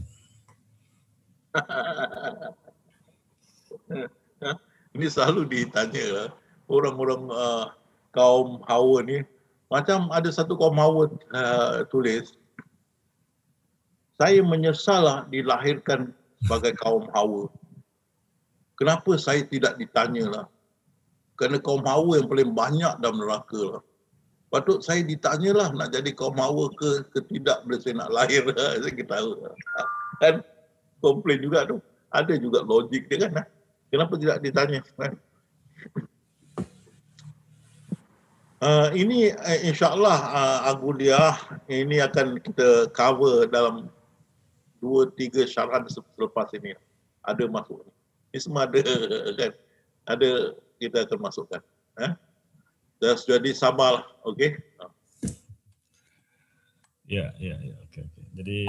S2: Ini selalu ditanya orang-orang kaum Hawa ni. Macam ada satu kaum Hawa tulis, saya menyesal dilahirkan sebagai kaum Hawa. Kenapa saya tidak ditanya lah? Kerana kaum Hawa yang paling banyak dalam neraka lah. Patut saya ditanyalah nak jadi kaum Hawa ke tidak bila saya nak lahir. Saya tahu. Kan komplain juga tu. Ada juga logik dia kan. Kenapa tidak ditanya? Kan? Ini insya-Allah Aguliah ini akan kita cover dalam 2-3 syarahan selepas ini. Ada masuk. Ini semua ada kan. Ada kita akan masukkan. Dah jadi sabar, okey?
S1: Ya, okey. Jadi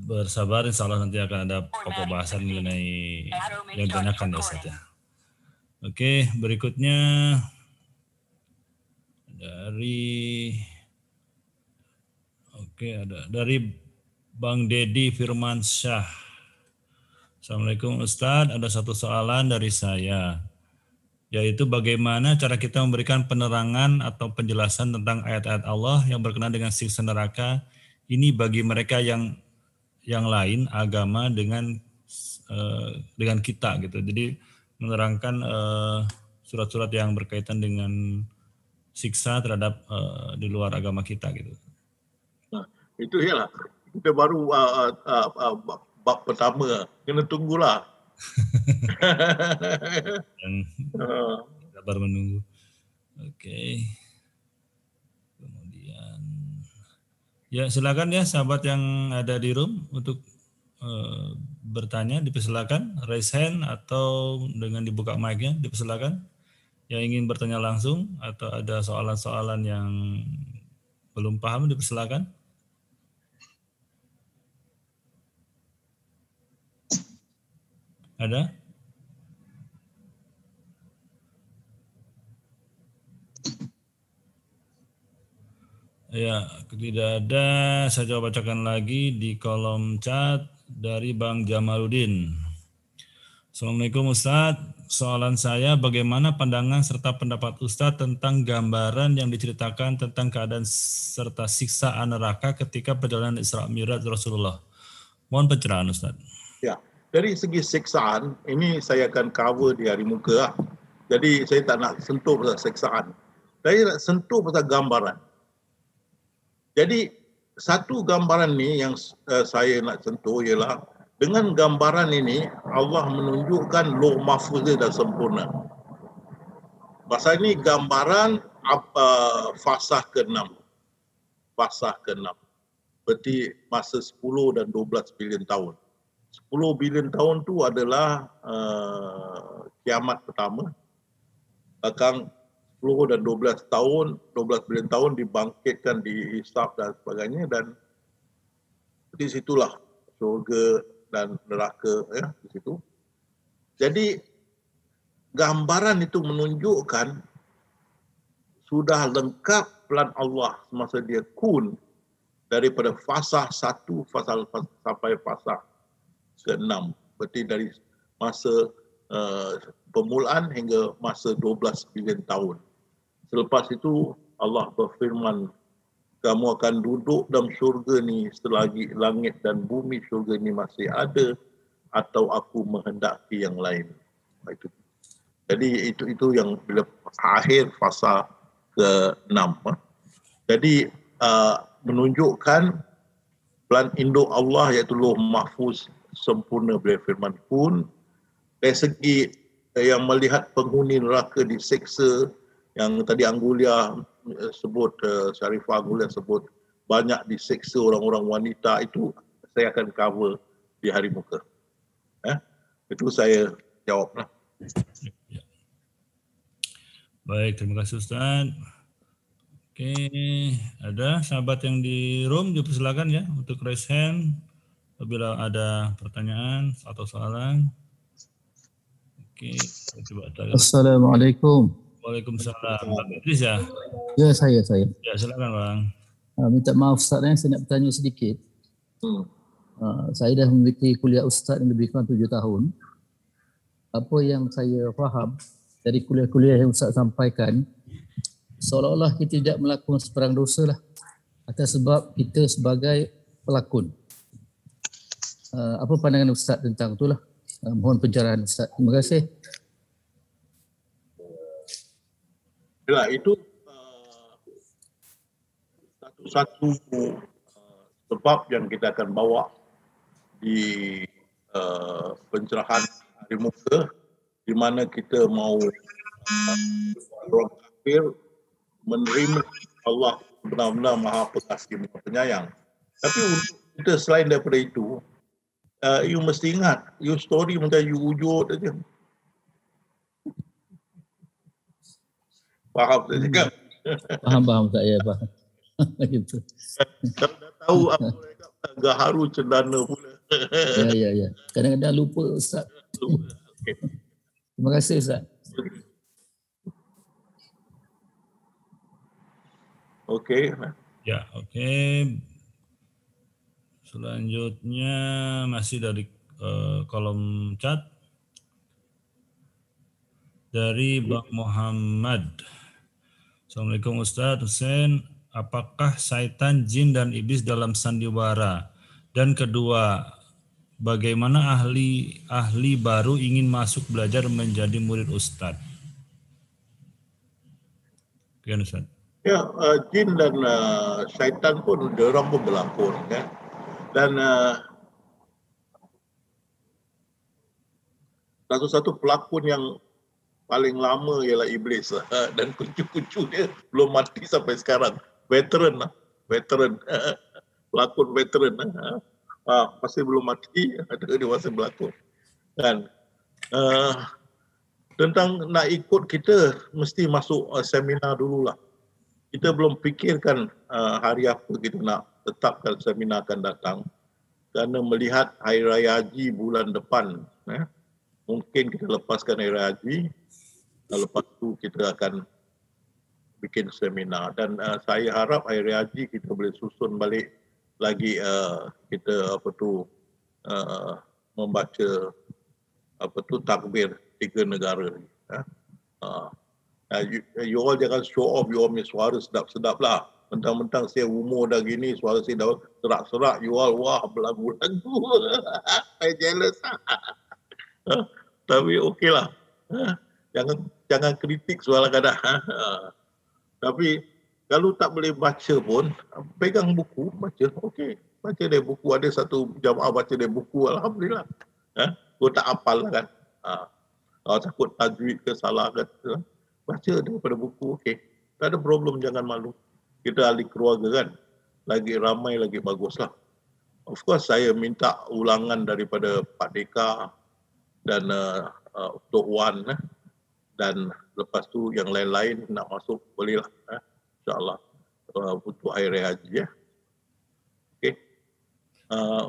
S1: bersabar, insya-Allah nanti akan ada pokok bahasan mengenai yang ditanyakan ya saja. Oke, berikutnya dari Bang Dedi Firmansyah. Assalamualaikum Ustadz, ada satu soalan dari saya, yaitu bagaimana cara kita memberikan penerangan atau penjelasan tentang ayat-ayat Allah yang berkenaan dengan siksa neraka ini bagi mereka yang lain agama dengan kita gitu. Jadi menerangkan surat-surat yang berkaitan dengan siksa terhadap di luar agama kita gitu.
S2: Nah, itu ialah kita baru bab pertama, kena tunggulah.
S1: Sabar menunggu. Oke. Kemudian ya silakan ya sahabat yang ada di room untuk bertanya, dipersilakan raise hand atau dengan dibuka mic-nya dipersilakan. Yang ingin bertanya langsung atau ada soalan-soalan yang belum paham dipersilakan. Ada? Ya, tidak ada. Saya coba bacakan lagi di kolom chat dari Bang Jamaluddin. Assalamualaikum Ustadz. Soalan saya, bagaimana pandangan serta pendapat Ustadz tentang gambaran yang diceritakan tentang keadaan serta siksaan neraka ketika perjalanan Isra Mi'raj Rasulullah? Mohon pencerahan Ustadz.
S2: Ya, dari segi siksaan, ini saya akan cover di hari muka. Jadi saya tak nak sentuh siksaan. Saya nak sentuh pasal gambaran. Jadi satu gambaran ni yang saya nak sentuh ialah dengan gambaran ini Allah menunjukkan Lauh Mahfuz dia dah sempurna. Pasal ini gambaran fasah ke-6. Fasah ke-6. Berarti masa 10 dan 12 bilion tahun. 10 bilion tahun tu adalah kiamat pertama. Belakang 10 dan 12 tahun, 12 bilion tahun dibangkitkan, dihisap dan sebagainya, dan di situlah syurga dan neraka ya di situ. Jadi gambaran itu menunjukkan sudah lengkap plan Allah semasa dia kun daripada fasah 1 sampai fasah ke-6. Berarti dari masa permulaan hingga masa 12 bilion tahun. Selepas itu Allah berfirman, kamu akan duduk dalam syurga ni selagi langit dan bumi syurga ni masih ada, atau aku menghendaki yang lain. Itu. Jadi itu yang bila akhir fasa ke-6. Jadi menunjukkan plan induk Allah iaitu Lauh Mahfuz sempurna bila firman kun. Dari segi yang melihat penghuni neraka diseksa, yang tadi Anggulia sebut, Syarifah Anggulia sebut banyak diseksa orang-orang wanita, itu saya akan cover di hari muka. Itu saya jawablah.
S1: Ya. Baik, terima kasih Ustaz. Oke, ada sahabat yang di room dipersilakan ya untuk raise hand apabila ada pertanyaan atau soalan. Oke, coba tanya.
S4: Assalamualaikum.
S1: Waalaikumsalam. Bang Idris ya?
S4: Ya, saya.
S1: Ya, silakan Bang.
S4: Minta maaf Ustaz, saya nak bertanya sedikit. Saya dah memiliki kuliah Ustaz yang lebih kurang 7 tahun. Apa yang saya faham dari kuliah-kuliah yang Ustaz sampaikan, seolah-olah kita tidak melakukan sebarang dosa lah, atas sebab kita sebagai pelakon. Apa pandangan Ustaz tentang itulah? Mohon pencerahan Ustaz. Terima kasih.
S2: Ya, itu satu-satu sebab yang kita akan bawa di pencerahan hari muka, di mana kita mau orang kafir menerima Allah benar-benar Maha Pengasih, Maha Penyayang. Tapi untuk kita selain daripada itu, you mesti ingat, you story macam you wujud aja. Faham tak cakap?
S4: Faham saya faham. Gitu.
S2: Kalau dah tahu apa mereka gaharu cendana pula.
S4: Ya. Kadang-kadang lupa Ustaz.
S2: Okay.
S4: Terima kasih Ustaz.
S2: Okey.
S1: Ya, oke. Selanjutnya masih dari kolom chat dari Bang Muhammad. Assalamualaikum Ustaz Hussein, apakah syaitan, jin dan iblis dalam sandiwara? Dan kedua, bagaimana ahli baru ingin masuk belajar menjadi murid Ustaz? Oke Ustaz.
S2: Ya, jin dan syaitan pun diorang pun berlakon kan. Dan satu-satu pelakon yang paling lama ialah iblis lah. Dan kuncu-kuncu dia belum mati sampai sekarang. Veteran lah. Pelakon veteran lah. Masih belum mati, dia masih berlakon. Dan tentang nak ikut, kita mesti masuk seminar dululah. Kita belum fikirkan hari apa kita nak tetapkan seminar akan datang. Kerana melihat Hari Raya Haji bulan depan, mungkin kita lepaskan Hari Raya Haji, lepas tu kita akan bikin seminar. Dan saya harap Hari Raya Haji kita boleh susun balik lagi, kita membaca takbir 3 negara. You all jangan show off you all punya suara sedap-sedap lah. Mentang-mentang saya umur dah gini, suara saya dah serak-serak, you all wah berlagu-lagu. Saya jealous. Tapi okey lah. Jangan kritik soal kadang. Tapi kalau tak boleh baca pun, pegang buku, baca. Okey, baca dia buku. Ada satu jamaah baca dia buku, alhamdulillah. Kau tak hafal lah kan. Kalau takut tajwid ke salah ke, baca daripada buku. Okey, tak ada problem, jangan malu. Kita ahli keluarga kan. Lagi ramai lagi baguslah. Of course saya minta ulangan daripada Pak Deka dan Tok Wan dan lepas tu yang lain-lain nak masuk bolehlah, insya-Allah untuk hari raya haji ya. Okey.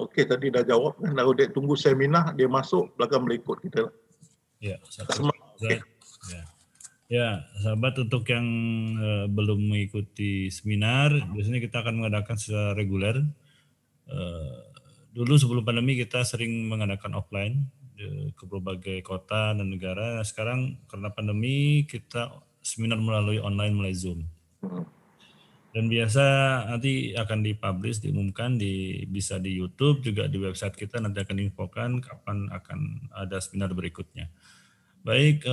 S2: Okey, tadi dah jawab kan. Kalau dia tunggu seminar dia masuk belakang boleh ikut kita lah.
S1: Ya, Ya, sahabat, untuk yang belum mengikuti seminar, biasanya kita akan mengadakan secara reguler. Dulu sebelum pandemi kita sering mengadakan offline ke berbagai kota dan negara. Sekarang karena pandemi kita seminar melalui online, melalui Zoom. Dan biasa nanti akan dipublish, diumumkan bisa di YouTube, juga di website kita nanti akan infokan kapan akan ada seminar berikutnya. Baik,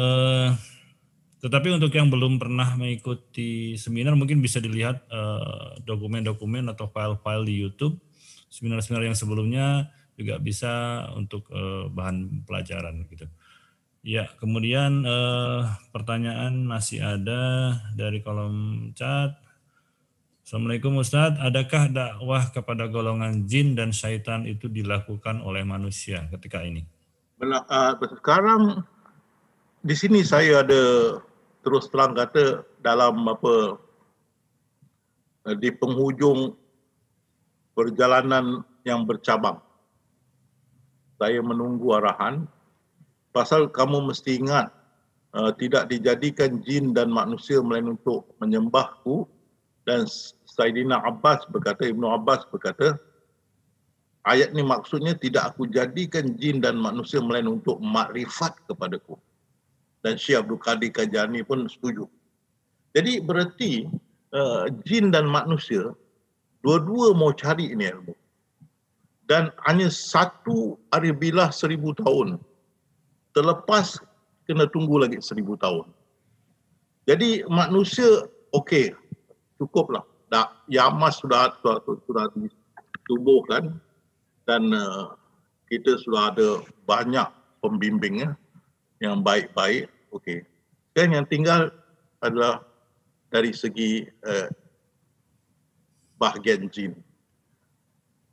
S1: tetapi untuk yang belum pernah mengikuti seminar mungkin bisa dilihat dokumen-dokumen atau file-file di YouTube. Seminar-seminar yang sebelumnya juga bisa untuk bahan pelajaran gitu. Ya, kemudian pertanyaan masih ada dari kolom chat. Assalamualaikum Ustadz, adakah dakwah kepada golongan jin dan syaitan itu dilakukan oleh manusia ketika ini?
S2: Sekarang di sini saya ada terus terang kata dalam di penghujung perjalanan yang bercabang. Saya menunggu arahan. Pasal kamu mesti ingat, tidak dijadikan jin dan manusia melainkan untuk menyembahku. Dan Saidina Abbas berkata, Ibnu Abbas berkata, ayat ni maksudnya tidak aku jadikan jin dan manusia melainkan untuk makrifat kepadaku. Dan Syekh Abdul Qadir Kajani pun setuju. Jadi berarti jin dan manusia dua-dua mau cari ini ilmu. Dan hanya satu hari bilah 1000 tahun. Terlepas kena tunggu lagi 1000 tahun. Jadi manusia okey, cukuplah. Yamas sudah ditubuhkan dan kita sudah ada banyak pembimbingnya yang baik-baik. Okey. Dan yang tinggal adalah dari segi bahagian jin.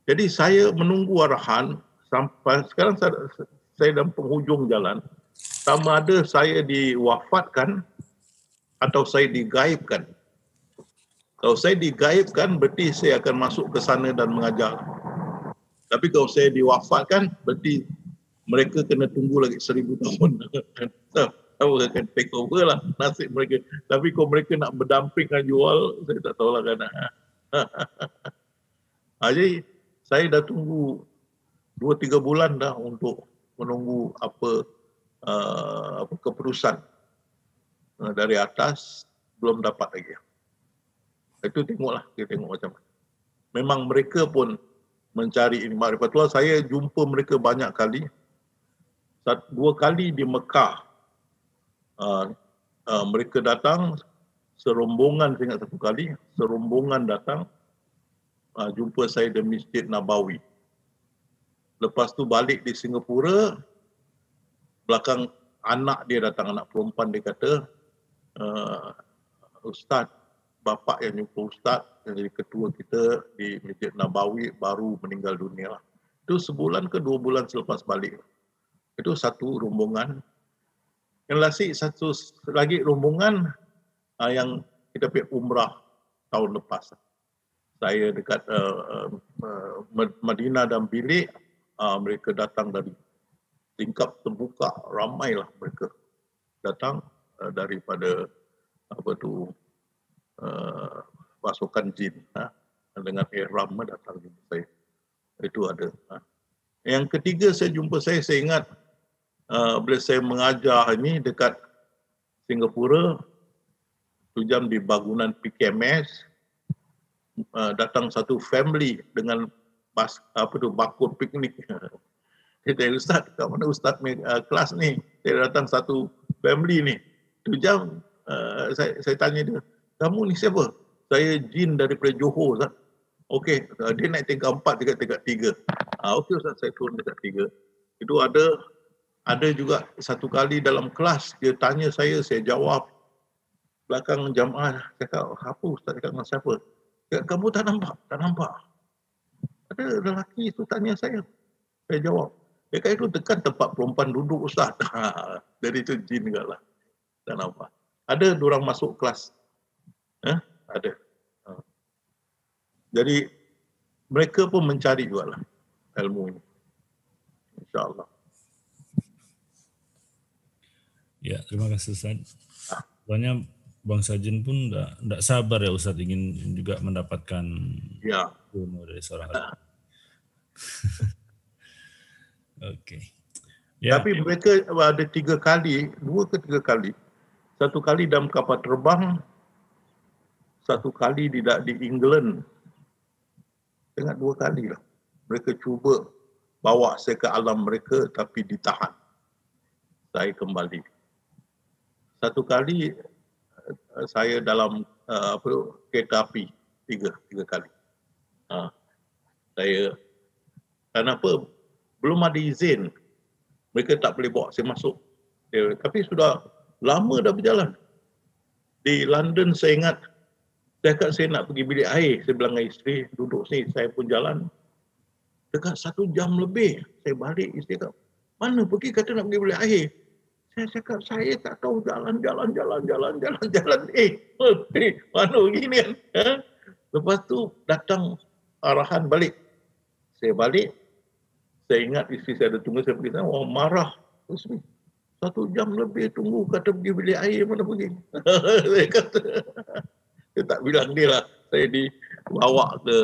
S2: Jadi saya menunggu arahan sampai sekarang saya dalam penghujung jalan. Sama ada saya diwafatkan atau saya digaibkan. Kalau saya digaibkan berarti saya akan masuk ke sana dan mengajar. Tapi kalau saya diwafatkan berarti mereka kena tunggu lagi 1000 tahun. Tahu akan take over lah nasib mereka. Tapi kalau mereka nak berdamping dan jual, saya tak tahu lah kan. Jadi saya dah tunggu 2-3 bulan dah untuk menunggu apa keputusan dari atas, belum dapat lagi. Itu tengoklah, kita tengok macam mana. Memang mereka pun mencari ini makrifatullah. Saya jumpa mereka banyak kali. 2 kali di Mekah. Mereka datang serombongan, saya ingat 1 kali, serombongan datang jumpa saya di Masjid Nabawi. Lepas tu balik di Singapura, belakang anak dia datang, anak perempuan, dia kata, Ustaz, bapa yang jumpa Ustaz yang jadi ketua kita di Masjid Nabawi baru meninggal dunia. Itu sebulan ke 2 bulan selepas balik. Itu satu rombongan. Yang satu lagi rombongan yang kita pergi umrah tahun lepas. Saya dekat Madinah dan bilik, mereka datang dari tingkap terbuka, ramailah mereka datang daripada pasukan jin dengan ihram datang jumpa saya. Itu ada. Yang ketiga saya jumpa saya ingat bila saya mengajar ini dekat Singapura, 1 jam di bangunan PKMS, datang satu family dengan bakut piknik. Dia tanya, Ustaz, kat mana Ustaz kelas ni? Dia datang satu family ni. 1 jam saya tanya dia, kamu ni siapa? Saya jin daripada Johor, Ustaz. Okey, dia naik tingkat 4 dekat tingkat 3. Okey Ustaz, saya turun dekat 3. Itu ada juga satu kali dalam kelas dia tanya saya jawab. Belakang jamaah cakap, apa Ustaz cakap dengan siapa? Cakap, kamu tak nampak? Tak nampak. Ada lelaki itu tanya saya jawab. Dekat itu tekan tempat perempuan duduk Ustaz. Dari itu jin juga lah. Tak nampak. Ada diorang masuk kelas. Ada. Jadi mereka pun mencari juga lah ilmu ini. InsyaAllah.
S1: Ya, terima kasih Ustaz. Banyak bangsa jin pun tidak sabar ya Ustaz ingin juga mendapatkan ilmu dari seorang alim. Oke. Ya.
S2: Tapi mereka ada 3 kali, 2 ke 3 kali. 1 kali dalam kapal terbang, 1 kali di England. Tengah 2 kali lah. Mereka cuba bawa saya ke alam mereka tapi ditahan. Saya kembali. 1 kali saya dalam kereta api 3 kali. Saya kenapa belum ada izin, mereka tak boleh bawa saya masuk. Tapi sudah lama dah berjalan. Di London saya ingat, saya nak pergi bilik air, saya bilang dengan isteri, duduk sini, saya pun jalan. Dekat 1 jam lebih, saya balik, isteri kata, mana pergi, kata nak pergi bilik air. Saya cakap, saya tak tahu jalan. Mana begini kan? Lepas tu datang arahan balik. Saya balik, saya ingat isteri saya ada tunggu, saya pergi sana, orang marah. 1 jam lebih tunggu, kata pergi bilik air, mana pergi? Saya kata, saya tak bilang dia lah. Saya dibawa ke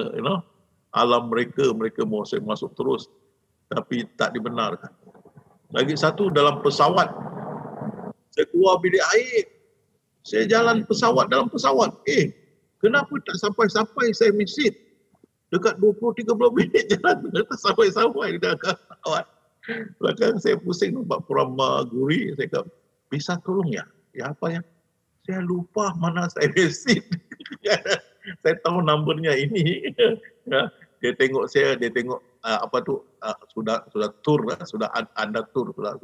S2: alam mereka mau saya masuk terus. Tapi tak dibenarkan. Lagi satu dalam pesawat. Saya keluar bilik air. Saya jalan pesawat dalam pesawat. Kenapa tak sampai-sampai saya miss it? Dekat 20-30 minit jalan. Tak sampai-sampai dekat pesawat. Belakang saya pusing nampak pramaguri. Saya kata, bisa tolong ya? Ya apa ya? Saya lupa mana saya miss it. Saya tahu numbernya ini. Dia tengok saya, dia tengok sudah tur lah, sudah anda tur, sudah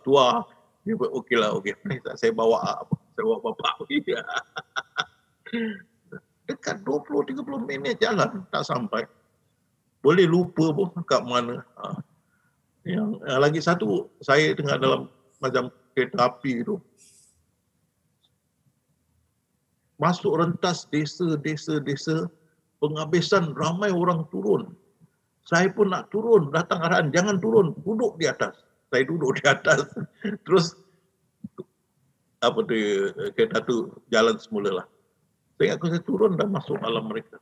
S2: tua. Dia buat okey. Saya bawa bapak pergi. Dekat 20-30 minit jalan tak sampai. Boleh lupa pun kat mana. Yang lagi satu, saya tengah dalam macam kereta api itu. Masuk rentas desa, penghabisan, ramai orang turun. Saya pun nak turun, datang arahan, jangan turun, duduk di atas. Saya duduk di atas. Terus kereta tu jalan semula lah. Saya ingat saya turun dan masuk alam mereka.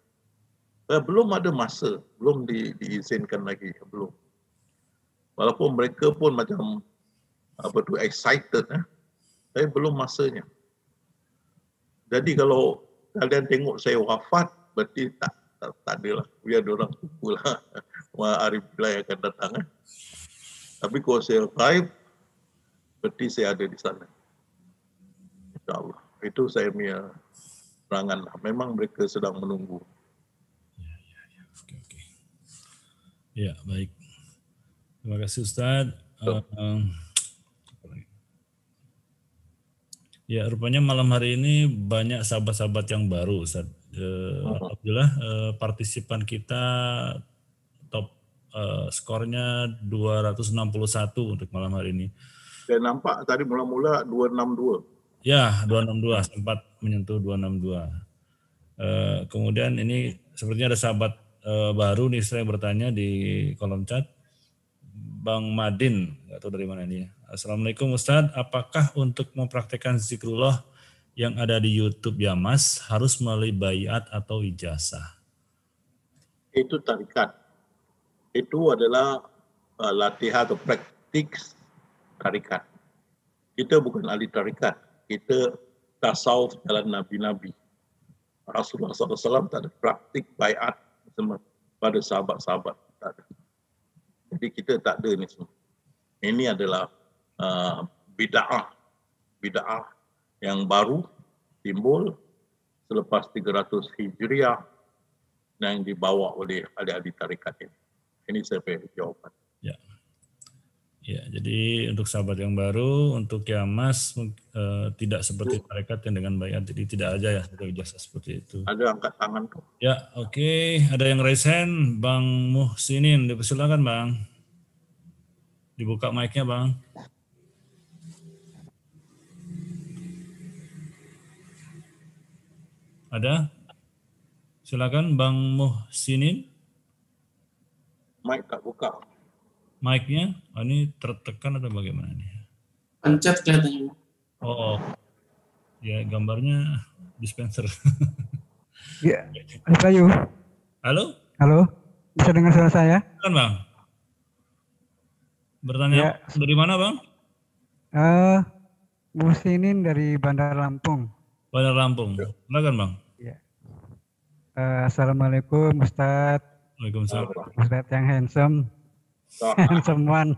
S2: Belum ada masa, belum diizinkan lagi, belum. Walaupun mereka pun macam excited, tapi belum masanya. Jadi kalau kalian tengok saya wafat, berarti tak ada lah. Biar diorang tunggu lah. Hari bila yang akan datang. Tapi kalau saya arrive, berarti saya ada di sana. InsyaAllah. Itu saya punya perangan lah. Memang mereka sedang menunggu.
S1: Okey. Ya, baik. Terima kasih Ustaz. Ya, rupanya malam hari ini banyak sahabat-sahabat yang baru Ustaz. Alhamdulillah partisipan kita top skornya 261 untuk malam hari ini.
S2: Saya nampak tadi mula-mula 262.
S1: Ya, 262 sempat menyentuh 262. Kemudian ini sepertinya ada sahabat baru nih saya bertanya di kolom chat. Bang Madin, nggak tahu dari mana ini. Assalamualaikum Ustadz, apakah untuk mempraktekkan zikrullah yang ada di YouTube ya Mas harus melalui baiat atau ijazah?
S2: Itu tarikat. Itu adalah latihan atau praktik tarikat. Kita bukan ahli tarikat. Kita tasawuf jalan Nabi-Nabi. Rasulullah SAW tak ada praktik baiat pada sahabat-sahabat. Tak ada. Jadi kita tak ada ni semua. Ini adalah bid'ah yang baru timbul selepas 300 Hijriah yang dibawa oleh ahli-ahli tarekat ini. Ini saya punya jawapan.
S1: Ya. Ya, jadi untuk sahabat yang baru, untuk yang Mas tidak seperti tarekat yang dengan bayat, jadi tidak aja ya untuk ijazah seperti itu.
S2: Ada angkat tangan tuh.
S1: Ya, oke. Ada yang raise hand, Bang Muhsinin, dipersilakan Bang. Dibuka mic-nya Bang. Ada? Silakan Bang Muhsinin.
S2: Mic tak buka.
S1: Mic-nya, ini tertekan atau bagaimana nih?
S5: Pencet kelihatannya.
S1: Oh, ya gambarnya dispenser.
S6: Ya, Mas Bayu.
S1: Halo?
S6: Halo, bisa dengar suara saya?
S1: Kan Bang? Bertanya
S6: Ya.
S1: dari mana Bang?
S6: Musinin dari Bandar Lampung.
S1: Bandar Lampung. Silakan Bang.
S6: Ya. Assalamualaikum Ustadz.
S1: Waalaikumsalam.
S6: Ustadz yang handsome. Handsome one.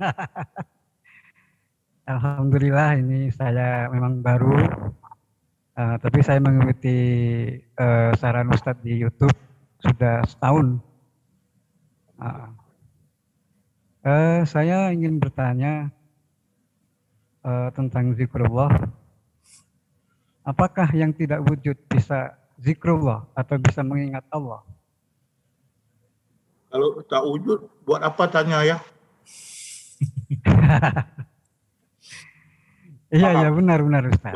S6: Alhamdulillah ini saya memang baru. Tapi saya mengikuti saran Ustadz di YouTube sudah setahun. Saya ingin bertanya tentang zikrullah. Apakah yang tidak wujud bisa zikrullah atau bisa mengingat Allah?
S2: Kalau tak wujud, buat apa tanya ya?
S6: Iya, benar Ustaz.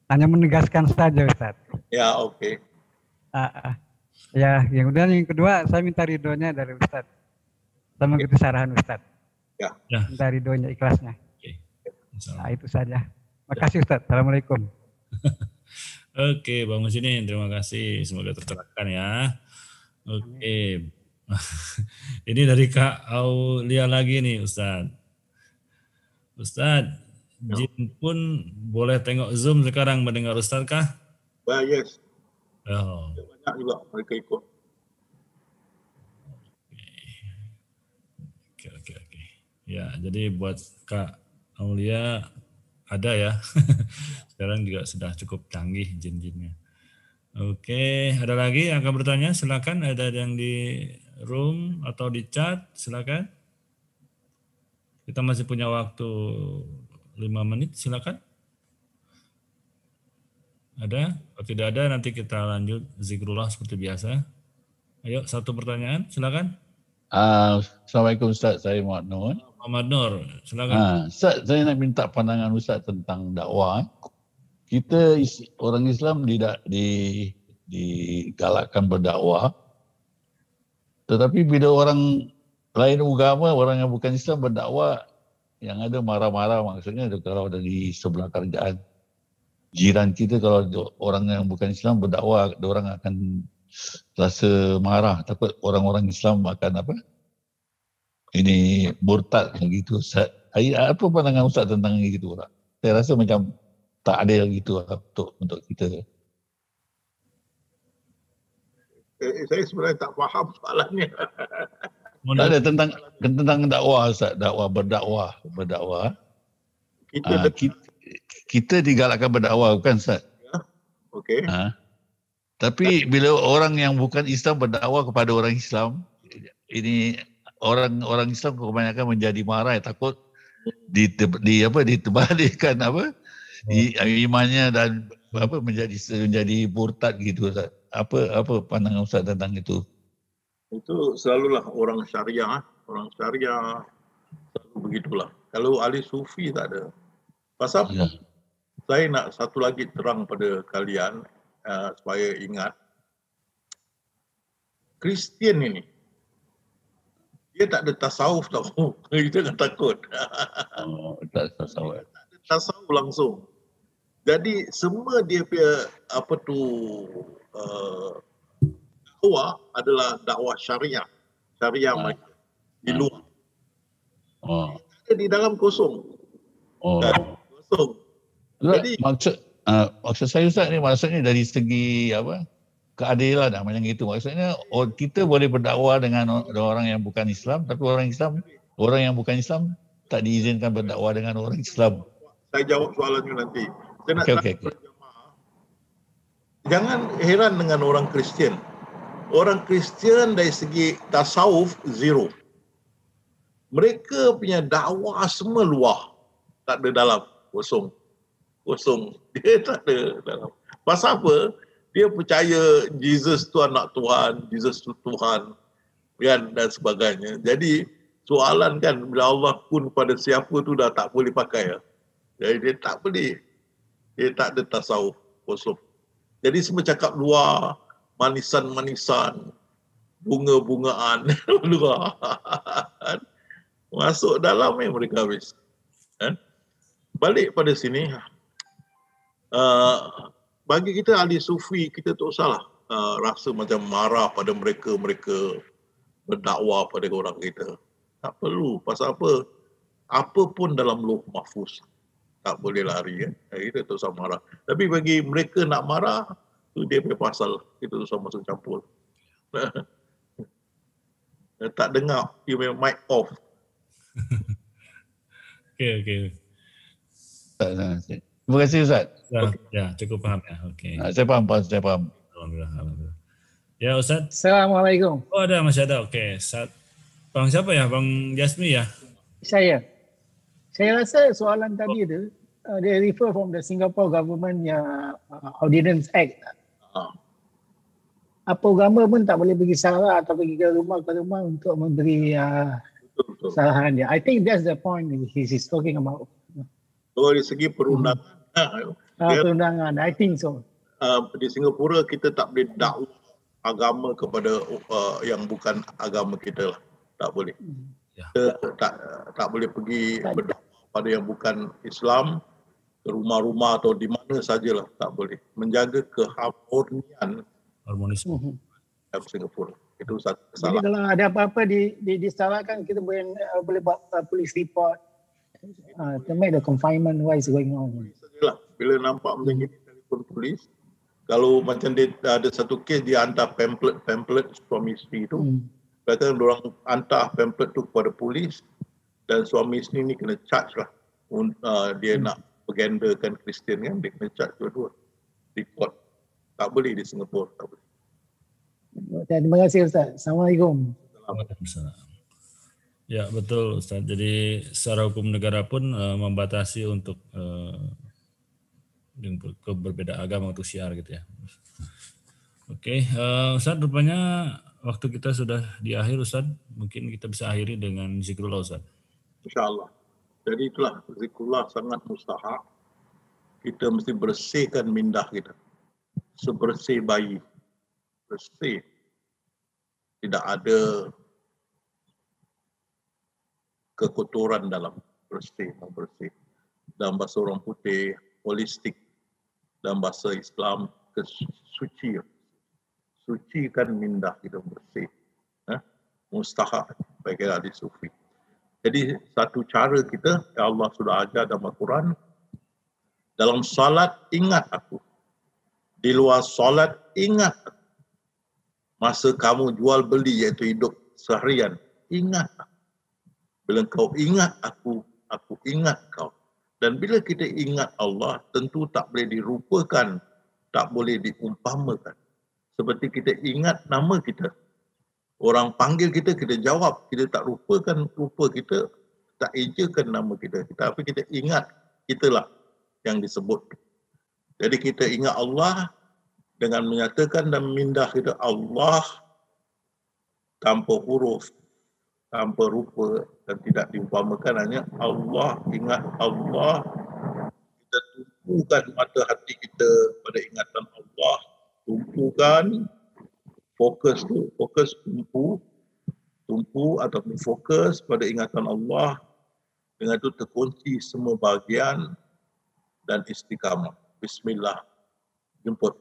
S6: Hanya menegaskan saja Ustaz.
S2: Ya, oke.
S6: Ya, yang kedua saya minta ridhonya dari Ustaz. Saya mengikuti sarahan Ustaz.
S2: Ya.
S6: Minta ridhonya, ikhlasnya.
S1: Oke.
S6: Nah, itu saja. Makasih Ustaz. Assalamualaikum.
S1: Oke, Bang Musinin, terima kasih. Semoga tercerahkan ya. Oke. Ini dari Kak Aulia lagi nih, Ustadz. Ustadz, Jin pun boleh tengok Zoom sekarang mendengar Ustadz kah?
S2: Yes.
S1: Oh.
S2: Banyak juga mereka ikut.
S1: Oke. Ya, jadi buat Kak Aulia ada ya. Sekarang juga sudah cukup canggih jin-jinnya. Oke, ada lagi yang akan bertanya? Silakan, ada yang di room atau di chat, silakan. Kita masih punya waktu 5 menit, silakan. Ada? Kalau tidak ada nanti kita lanjut zikrullah seperti biasa. Ayo, satu pertanyaan, silakan.
S7: Assalamualaikum Ustaz, saya Muhammad Nur.
S1: Muhammad Nur, silakan.
S7: Ustaz, saya nak minta pandangan Ustaz tentang dakwah. Kita orang Islam digalakkan berdakwah. Tetapi bila orang lain agama, orang yang bukan Islam berdakwah, yang ada marah-marah, maksudnya kalau dari sebelah kerjaan jiran kita, kalau orang yang bukan Islam berdakwah, orang akan rasa marah, takut orang-orang Islam akan ini murtad gitu. Apa pandangan Ustaz tentang gitu? Saya rasa macam tak adil gitu untuk kita.
S2: Saya sebenarnya tak faham soalannya.
S7: Tak ada tentang dakwah Ustaz, berdakwah. Kita digalakkan berdakwah bukan Ustaz?
S2: Ya. Okey.
S7: Tapi bila orang yang bukan Islam berdakwah kepada orang Islam, ini orang Islam kebanyakan menjadi marah, takut diterbalikan imannya dan menjadi murtad gitu Ustaz. Apa pandangan Ustaz tentang itu?
S2: Itu selalulah orang syariah selalu begitulah. Kalau ahli sufi tak ada. Pasal saya nak satu lagi terang pada kalian supaya ingat. Kristian ini dia tak ada tasawuf tau. Kita kan takut.
S7: Tak tasawuf.
S2: Tak ada tasawuf langsung. Jadi semua dia punya dakwah adalah dakwah syariah mereka di luar. Ada di dalam kosong. Kosong.
S7: Jadi maksud saya Ustaz ni, maksudnya dari segi keadilan macam itu. Maksudnya kita boleh berdakwah dengan orang yang bukan Islam, tapi orang yang bukan Islam tak diizinkan berdakwah dengan orang Islam.
S2: Saya jawab soalannya nanti. Saya nak
S7: Okey.
S2: jangan heran dengan orang Kristian. Orang Kristian dari segi tasawuf zero. Mereka punya dakwah semua luar. Tak ada dalam. Kosong. Dia tak ada dalam. Pasal apa? Dia percaya Jesus tu anak Tuhan, Jesus tu Tuhan, kan, dan sebagainya. Jadi soalan kan, bila Allah pun pada siapa tu dah tak boleh pakai. Jadi dia tak boleh. Dia tak ada tasawuf. Kosong. Jadi semua cakap luar, manisan-manisan, bunga-bungaan luar. Masuk dalam mereka habis. Balik pada sini, bagi kita ahli sufi, kita tak usahlah rasa macam marah pada mereka berdakwah pada orang kita. Tak perlu. Pasal apa? Apa pun dalam lauh mahfuz. Tak boleh lari. Kita tak usah marah. Tapi bagi mereka nak marah, tu dia punya pasal. Kita tak usah masuk campur. Tak dengar. You punya mic off.
S1: Okey.
S7: Terima kasih Ustaz.
S1: Ya, cukup faham ya. Okey.
S7: Saya faham.
S1: Alhamdulillah. Ya Ustaz.
S8: Assalamualaikum.
S1: Oh ada, masih ada. Okey. Bang siapa ya? Bang Jasmi ya?
S8: Saya rasa soalan tadi tu dia refer from the Singapore government Ordinance Act. Apa agama pun tak boleh pergi sarah atau pergi ke rumah untuk memberi sarahan dia. I think that's the point he's talking about.
S2: Dari segi perundangan.
S8: Perundangan, I think so.
S2: Di Singapura kita tak boleh dakwah agama kepada yang bukan agama kita lah. Tak boleh. Kita tak boleh pergi berdakwah pada yang bukan Islam ke rumah-rumah atau di mana sajalah, tak boleh. Menjaga keharmonian
S1: harmonisme
S2: dalam Singapura. Itu satu
S8: Jadi
S2: kesalahan.
S8: kalau ada apa-apa disalahkan, kita boleh buat police report to make the confinement what is going on.
S2: Sajalah. Bila nampak macam ini, telefon polis. Kalau macam dia ada satu kes, dia hantar pamphlet suami isteri tu. Kadang-kadang diorang hantar pamphlet tu kepada polis dan suami isteri ni kena charge lah. Dia nak propagandakan Kristian kan, dia kena charge dua-dua. Report. Tak boleh di Singapura. Tak boleh.
S8: Terima kasih Ustaz. Assalamualaikum.
S1: Ya betul Ustaz. Jadi secara hukum negara pun membatasi untuk berbeda agama untuk syiar gitu ya. Oke, Ustaz rupanya waktu kita sudah di akhir Ustaz. Mungkin kita bisa akhiri dengan zikrullah Ustaz.
S2: InsyaAllah. Jadi itulah zikrullah sangat mustahak. Kita mesti bersihkan mindah kita. Sebersih bayi. Bersih. Tidak ada kekotoran dalam. Bersih. Dalam bahasa orang putih, holistik. Dalam bahasa Islam, kesuci. Sucikan mindah kita bersih. Mustahak bagi ahli sufi. Jadi satu cara kita, ya Allah sudah ajar dalam Al-Quran, dalam salat ingat aku. Di luar salat ingat aku. Masa kamu jual beli iaitu hidup seharian, ingat aku. Bila kau ingat aku ingat kau. Dan bila kita ingat Allah, tentu tak boleh dirupakan, tak boleh diumpamakan. Seperti kita ingat nama kita. Orang panggil kita, kita jawab. Kita tak rupakan rupa kita, tak ejakan nama kita. Tapi kita ingat, italah yang disebut. Jadi kita ingat Allah dengan menyatakan dan memindah kita Allah tanpa huruf, tanpa rupa dan tidak diumpamakan, hanya Allah, ingat Allah. Kita tumpukan mata hati kita pada ingatan Allah. Tumpukan, fokus tumpu ataupun fokus pada ingatan Allah. Dengan itu terkunci semua bahagian dan istiqamah. Bismillah. Jemput.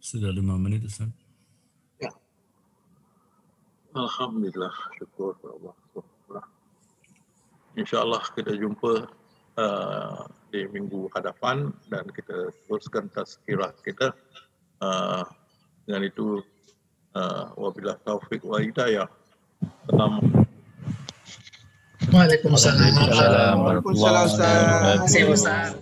S1: Sudah 5 menit Ustaz.
S2: Ya. Alhamdulillah, syukur Allah. InsyaAllah kita jumpa di minggu hadapan dan kita teruskan tazkirah kita. Dengan itu wabillahi taufik wa hidayah.
S3: Waalaikumsalam.
S7: Waalaikumsalam warahmatullahi wabarakatuh.
S9: Terima kasih Ustaz.